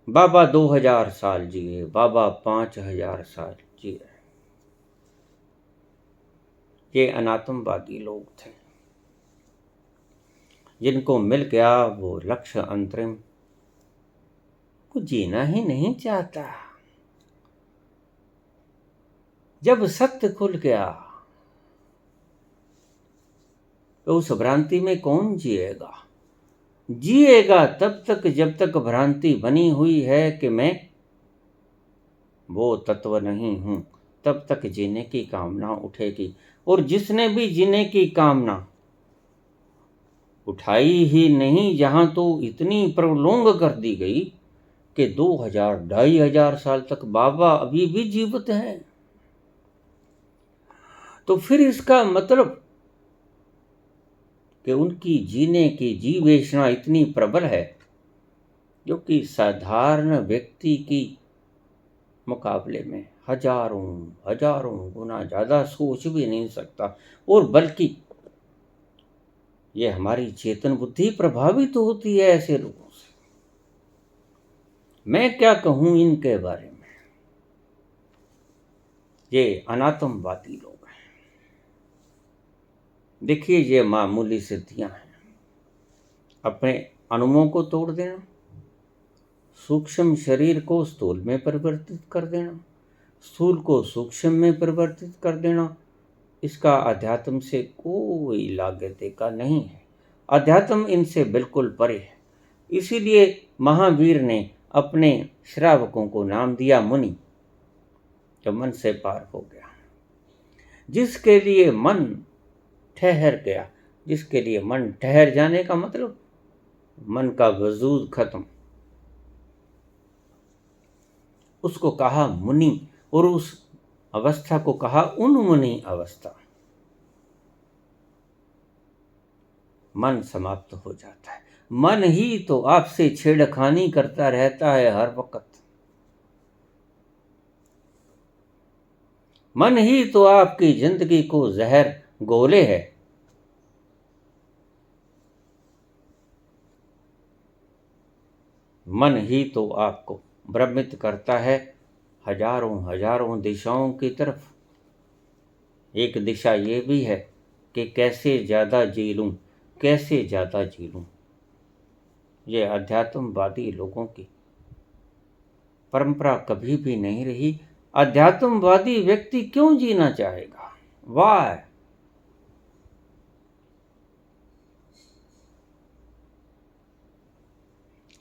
बाबा 2000 साल जिए, बाबा 5000 साल जिए। ये अनात्मवादी लोग थे, जिनको मिल गया वो लक्ष्य अंतरिम, वो जीना ही नहीं चाहता। जब सत्य खुल गया तो उस भ्रांति में कौन जिएगा? जिएगा तब तक जब तक भ्रांति बनी हुई है कि मैं वो तत्व नहीं हूं, तब तक जीने की कामना उठेगी। और जिसने भी जीने की कामना उठाई ही नहीं, जहां तो इतनी प्रलोंग कर दी गई कि 2000 2500 साल तक बाबा अभी भी जीवित हैं, तो फिर इसका मतलब कि उनकी जीने की जीवेशना इतनी प्रबल है, जो कि साधारण व्यक्ति की मुकाबले में हजारों हजारों गुना ज्यादा सोच भी नहीं सकता। और बल्कि ये हमारी चेतन बुद्धि प्रभावित होती है ऐसे लोगों से। मैं क्या कहूं इनके बारे में, ये अनात्मवादी लोग हैं। देखिए, ये मामूली सिद्धियां हैं, अपने अणुओं को तोड़ देना, सूक्ष्म शरीर को स्थूल में परिवर्तित कर देना, स्थूल को सूक्ष्म में परिवर्तित कर देना, इसका अध्यात्म से कोई लागते का नहीं है। अध्यात्म इनसे बिल्कुल परे है। इसीलिए महावीर ने अपने श्रावकों को नाम दिया मुनि, जो मन से पार हो गया, जिसके लिए मन ठहर गया। जिसके लिए मन ठहर जाने का मतलब मन का वजूद खत्म, उसको कहा मुनि, और उस अवस्था को कहा उन्मुनि अवस्था। मन समाप्त हो जाता है। मन ही तो आपसे छेड़खानी करता रहता है हर वक्त। मन ही तो आपकी जिंदगी को जहर घोले है। मन ही तो आपको भ्रमित करता है हजारों हजारों दिशाओं की तरफ। एक दिशा ये भी है कि कैसे ज़्यादा जी लूँ, कैसे ज़्यादा जी लूँ। ये अध्यात्मवादी लोगों की परंपरा कभी भी नहीं रही। अध्यात्मवादी व्यक्ति क्यों जीना चाहेगा? वाह।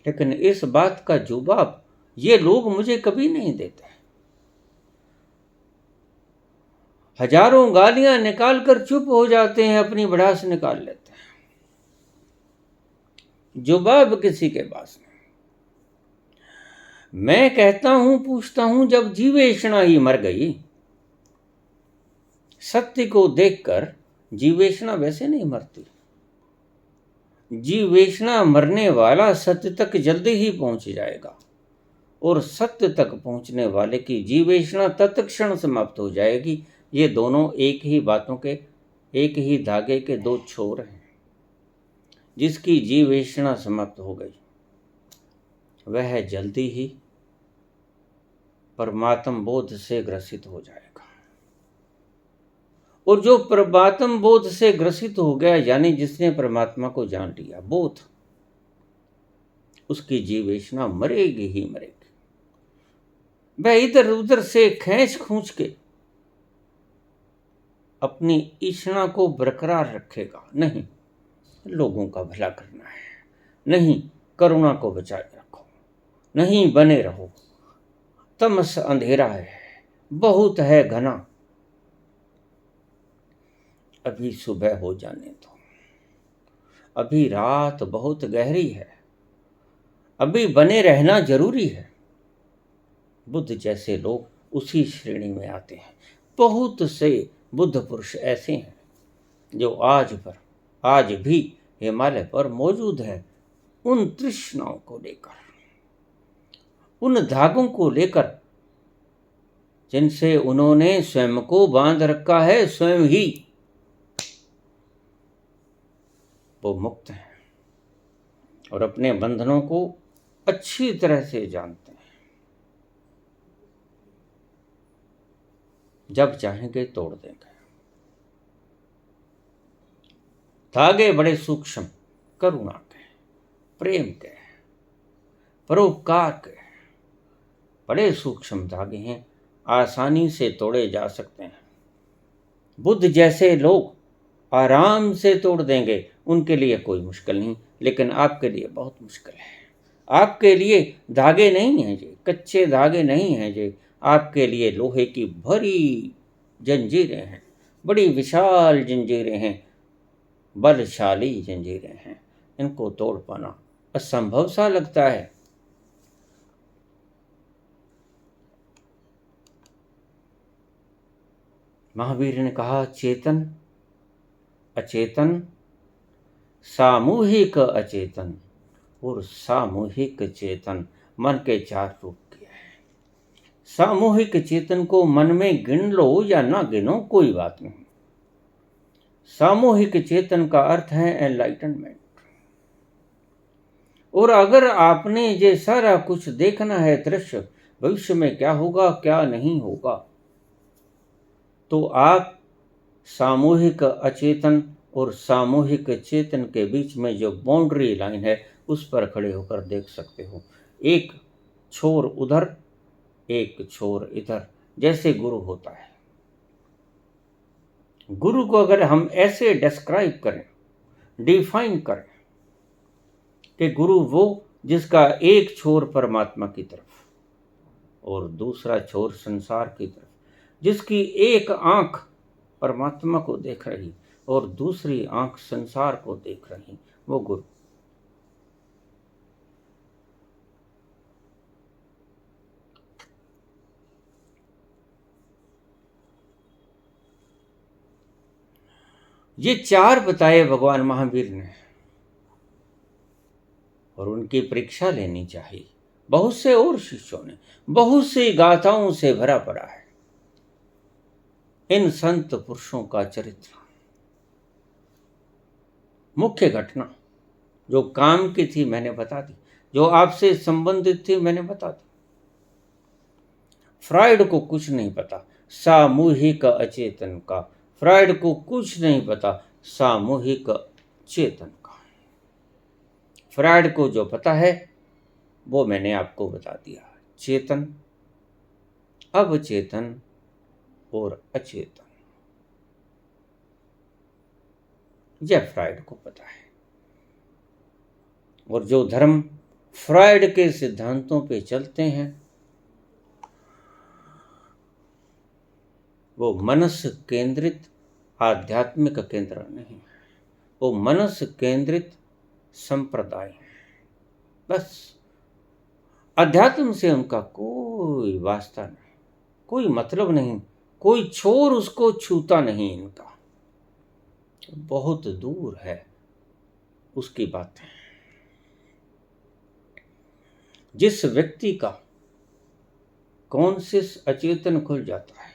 लेकिन इस बात का जवाब ये लोग मुझे कभी नहीं देते। हजारों गालियां निकालकर चुप हो जाते हैं, अपनी भड़ास निकाल लेते हैं। जवाब किसी के पास नहीं। मैं कहता हूं, पूछता हूं, जब जीवेषणा ही मर गई। सत्य को देखकर जीवेषणा वैसे नहीं मरती। जीवेषणा मरने वाला सत्य तक जल्दी ही पहुंच जाएगा, और सत्य तक पहुंचने वाले की जीवेषणा तत्क्षण समाप्त हो जाएगी। ये दोनों एक ही बातों के, एक ही धागे के दो छोर हैं। जिसकी जीवेषणा समाप्त हो गई वह जल्दी ही परमात्म बोध से ग्रसित हो जाएगा। और जो परमात्म बोध से ग्रसित हो गया, यानी जिसने परमात्मा को जान लिया, बोध, उसकी जीवेषणा मरेगी ही मरेगी। वह इधर उधर से खींच खूंच के अपनी ईष्णा को बरकरार रखेगा। नहीं, लोगों का भला करना है, नहीं करुणा को बचाए रखो, नहीं बने रहो, तमस अंधेरा है, बहुत है घना, अभी सुबह हो जाने दो, अभी रात बहुत गहरी है, अभी बने रहना जरूरी है। बुद्ध जैसे लोग उसी श्रेणी में आते हैं। बहुत से बुद्ध पुरुष ऐसे हैं जो आज भी हिमालय पर मौजूद हैं, उन तृष्णाओं को लेकर, उन धागों को लेकर जिनसे उन्होंने स्वयं को बांध रखा है। स्वयं ही वो मुक्त हैं और अपने बंधनों को अच्छी तरह से जानते हैं। जब चाहेंगे तोड़ देंगे। धागे बड़े सूक्ष्म, करुणा के, प्रेम के, परोपकार के बड़े सूक्ष्म धागे हैं, आसानी से तोड़े जा सकते हैं। बुद्ध जैसे लोग आराम से तोड़ देंगे, उनके लिए कोई मुश्किल नहीं, लेकिन आपके लिए बहुत मुश्किल है। आपके लिए धागे नहीं हैं जी, कच्चे धागे नहीं हैं जी, आपके लिए लोहे की भरी जंजीरें हैं, बड़ी विशाल जंजीरें हैं, बलशाली जंजीरें हैं। इनको तोड़ पाना असंभव सा लगता है। महावीर ने कहा, चेतन अचेतन, सामूहिक अचेतन और सामूहिक चेतन, मन के चार रूप किए हैं। सामूहिक चेतन को मन में गिन लो या ना गिनो, कोई बात नहीं। सामूहिक चेतन का अर्थ है एनलाइटनमेंट। और अगर आपने ये सारा कुछ देखना है दृश्य, भविष्य में क्या होगा क्या नहीं होगा, तो आप सामूहिक अचेतन और सामूहिक चेतन के बीच में जो बाउंड्री लाइन है उस पर खड़े होकर देख सकते हो। एक छोर उधर, एक छोर इधर, जैसे गुरु होता है। गुरु को अगर हम ऐसे डिस्क्राइब करें, डिफाइन करें कि गुरु वो जिसका एक छोर परमात्मा की तरफ और दूसरा छोर संसार की तरफ, जिसकी एक आंख परमात्मा को देख रही और दूसरी आंख संसार को देख रही, वो गुरु। ये चार बताए भगवान महावीर ने, और उनकी परीक्षा लेनी चाहिए। बहुत से और शिष्यों ने, बहुत सी गाथाओं से भरा पड़ा है इन संत पुरुषों का चरित्र। मुख्य घटना जो काम की थी मैंने बता दी, जो आपसे संबंधित थी मैंने बता दी। फ्राइड को कुछ नहीं पता सामूहिक अचेतन का, फ्राइड को कुछ नहीं पता सामूहिक चेतन का। फ्राइड को जो पता है वो मैंने आपको बता दिया, चेतन, अवचेतन और अचेतन, यह फ्राइड को पता है। और जो धर्म फ्राइड के सिद्धांतों पे चलते हैं वो मनस केंद्रित आध्यात्मिक केंद्र नहीं, वो मनस केंद्रित संप्रदाय। बस अध्यात्म से उनका कोई वास्ता नहीं, कोई मतलब नहीं, कोई छोर उसको छूता नहीं इनका, बहुत दूर है उसकी बातें। जिस व्यक्ति का कॉन्शियस अचेतन खुल जाता है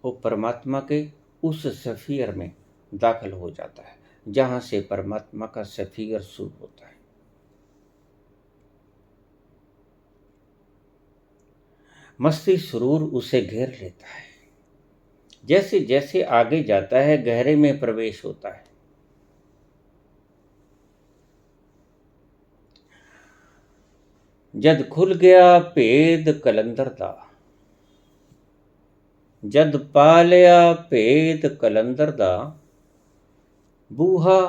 वो परमात्मा के उस सफियर में दाखिल हो जाता है जहां से परमात्मा का सफियर शुरू होता है। मस्ती सुरूर उसे घेर लेता है, जैसे जैसे आगे जाता है गहरे में प्रवेश होता है। जद खुल गया भेद कलंदर दा, जद पा लिया भेद कलंदर दा, बूहा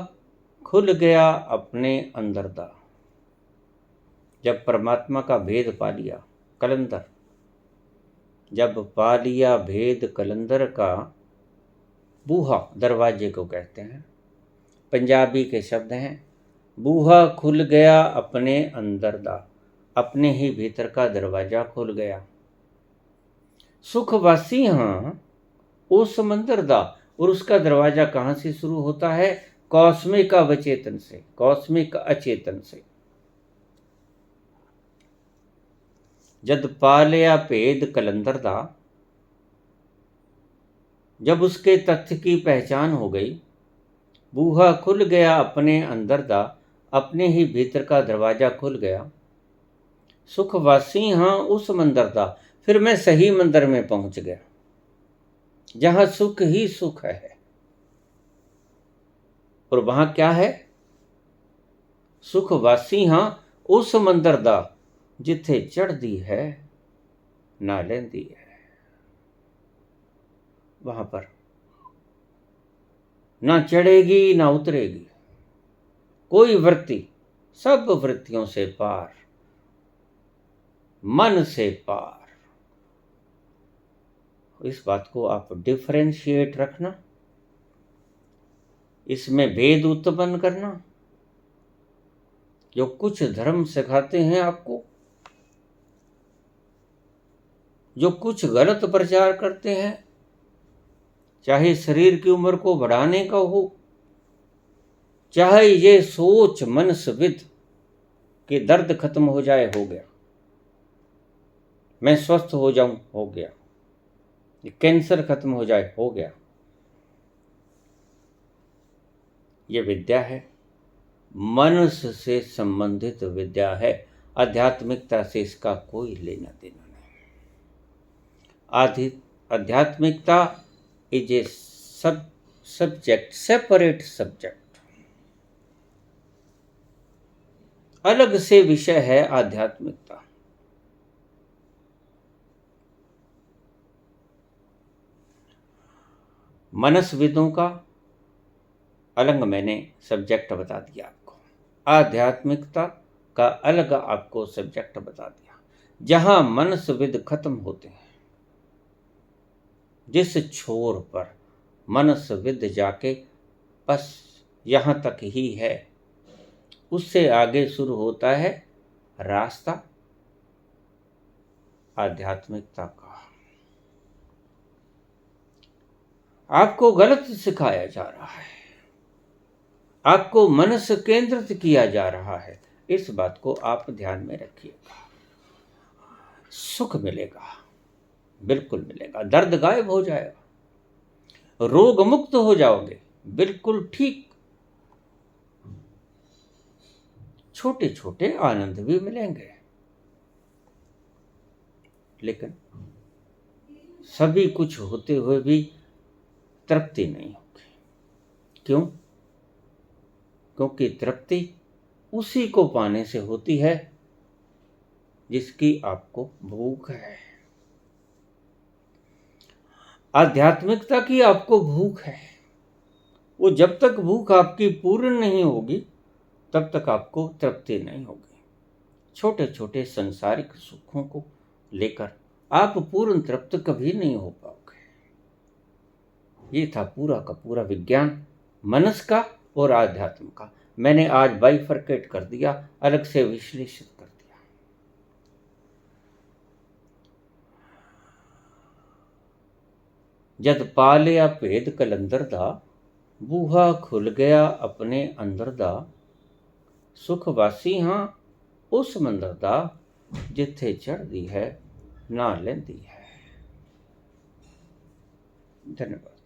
खुल गया अपने अंदर दा। जब परमात्मा का भेद पा लिया, कलंदर, जब पा लिया भेद कलंदर का, बूहा दरवाजे को कहते हैं, पंजाबी के शब्द हैं। बूहा खुल गया अपने अंदर दा, अपने ही भीतर का दरवाजा खुल गया। सुखवासी हाँ ओ समंदर दा, और उसका दरवाजा कहाँ से शुरू होता है? कॉस्मिक अवचेतन से, कॉस्मिक अचेतन से। जद पालिया भेद कलंदर दा, जब उसके तथ्य की पहचान हो गई, बूहा खुल गया अपने अंदर दा, अपने ही भीतर का दरवाजा खुल गया। सुखवासी हाँ उस मंदिर दा, फिर मैं सही मंदिर में पहुंच गया जहां सुख ही सुख है। और वहां क्या है? सुखवासी हाँ उस मंदिर दा, जिथे चढ़दी है ना लेंदी है। वहां पर ना चढ़ेगी ना उतरेगी कोई वृत्ति, सब वृत्तियों से पार, मन से पार। इस बात को आप डिफरेंशिएट रखना, इसमें भेद उत्पन्न करना। जो कुछ धर्म सिखाते हैं आपको, जो कुछ गलत प्रचार करते हैं, चाहे शरीर की उम्र को बढ़ाने का हो, चाहे ये सोच मनसविद कि दर्द खत्म हो जाए, हो गया, मैं स्वस्थ हो जाऊं, हो गया, कैंसर खत्म हो जाए, हो गया। ये विद्या है, मनुष्य से संबंधित विद्या है, आध्यात्मिकता से इसका कोई लेना देना नहीं। आध्यात्मिकता is a subject, separate subject, अलग से विषय है आध्यात्मिकता। मनसविदों का अलग मैंने सब्जेक्ट बता दिया आपको, आध्यात्मिकता का अलग आपको सब्जेक्ट बता दिया। जहां मनसविद खत्म होते हैं, जिस छोर पर मनसविद जाके बस यहां तक ही है, उससे आगे शुरू होता है रास्ता आध्यात्मिकता का। आपको गलत सिखाया जा रहा है, आपको मनस केंद्रित किया जा रहा है। इस बात को आप ध्यान में रखिएगा। सुख मिलेगा, बिल्कुल मिलेगा, दर्द गायब हो जाएगा, रोग मुक्त हो जाओगे, बिल्कुल ठीक। छोटे छोटे आनंद भी मिलेंगे। लेकिन सभी कुछ होते हुए भी तृप्ति नहीं होगी। क्यों? क्योंकि तृप्ति उसी को पाने से होती है जिसकी आपको भूख है। आध्यात्मिकता की आपको भूख है। वो जब तक भूख आपकी पूर्ण नहीं होगी तब तक आपको तृप्ति नहीं होगी। छोटे छोटे संसारिक सुखों को लेकर आप पूर्ण तृप्त कभी नहीं हो पाओगे। ये था पूरा का पूरा विज्ञान मनस का और आध्यात्म का। मैंने आज बाइफरकेट कर दिया, अलग से विश्लेषित कर दिया। जद पा लिया भेद कलंदर दा, बूहा खुल गया अपने अंदर दा, सुख वासी हाँ उस मंदिर दा, जिथे चढ़दी है ना लेंदी है। धन्यवाद।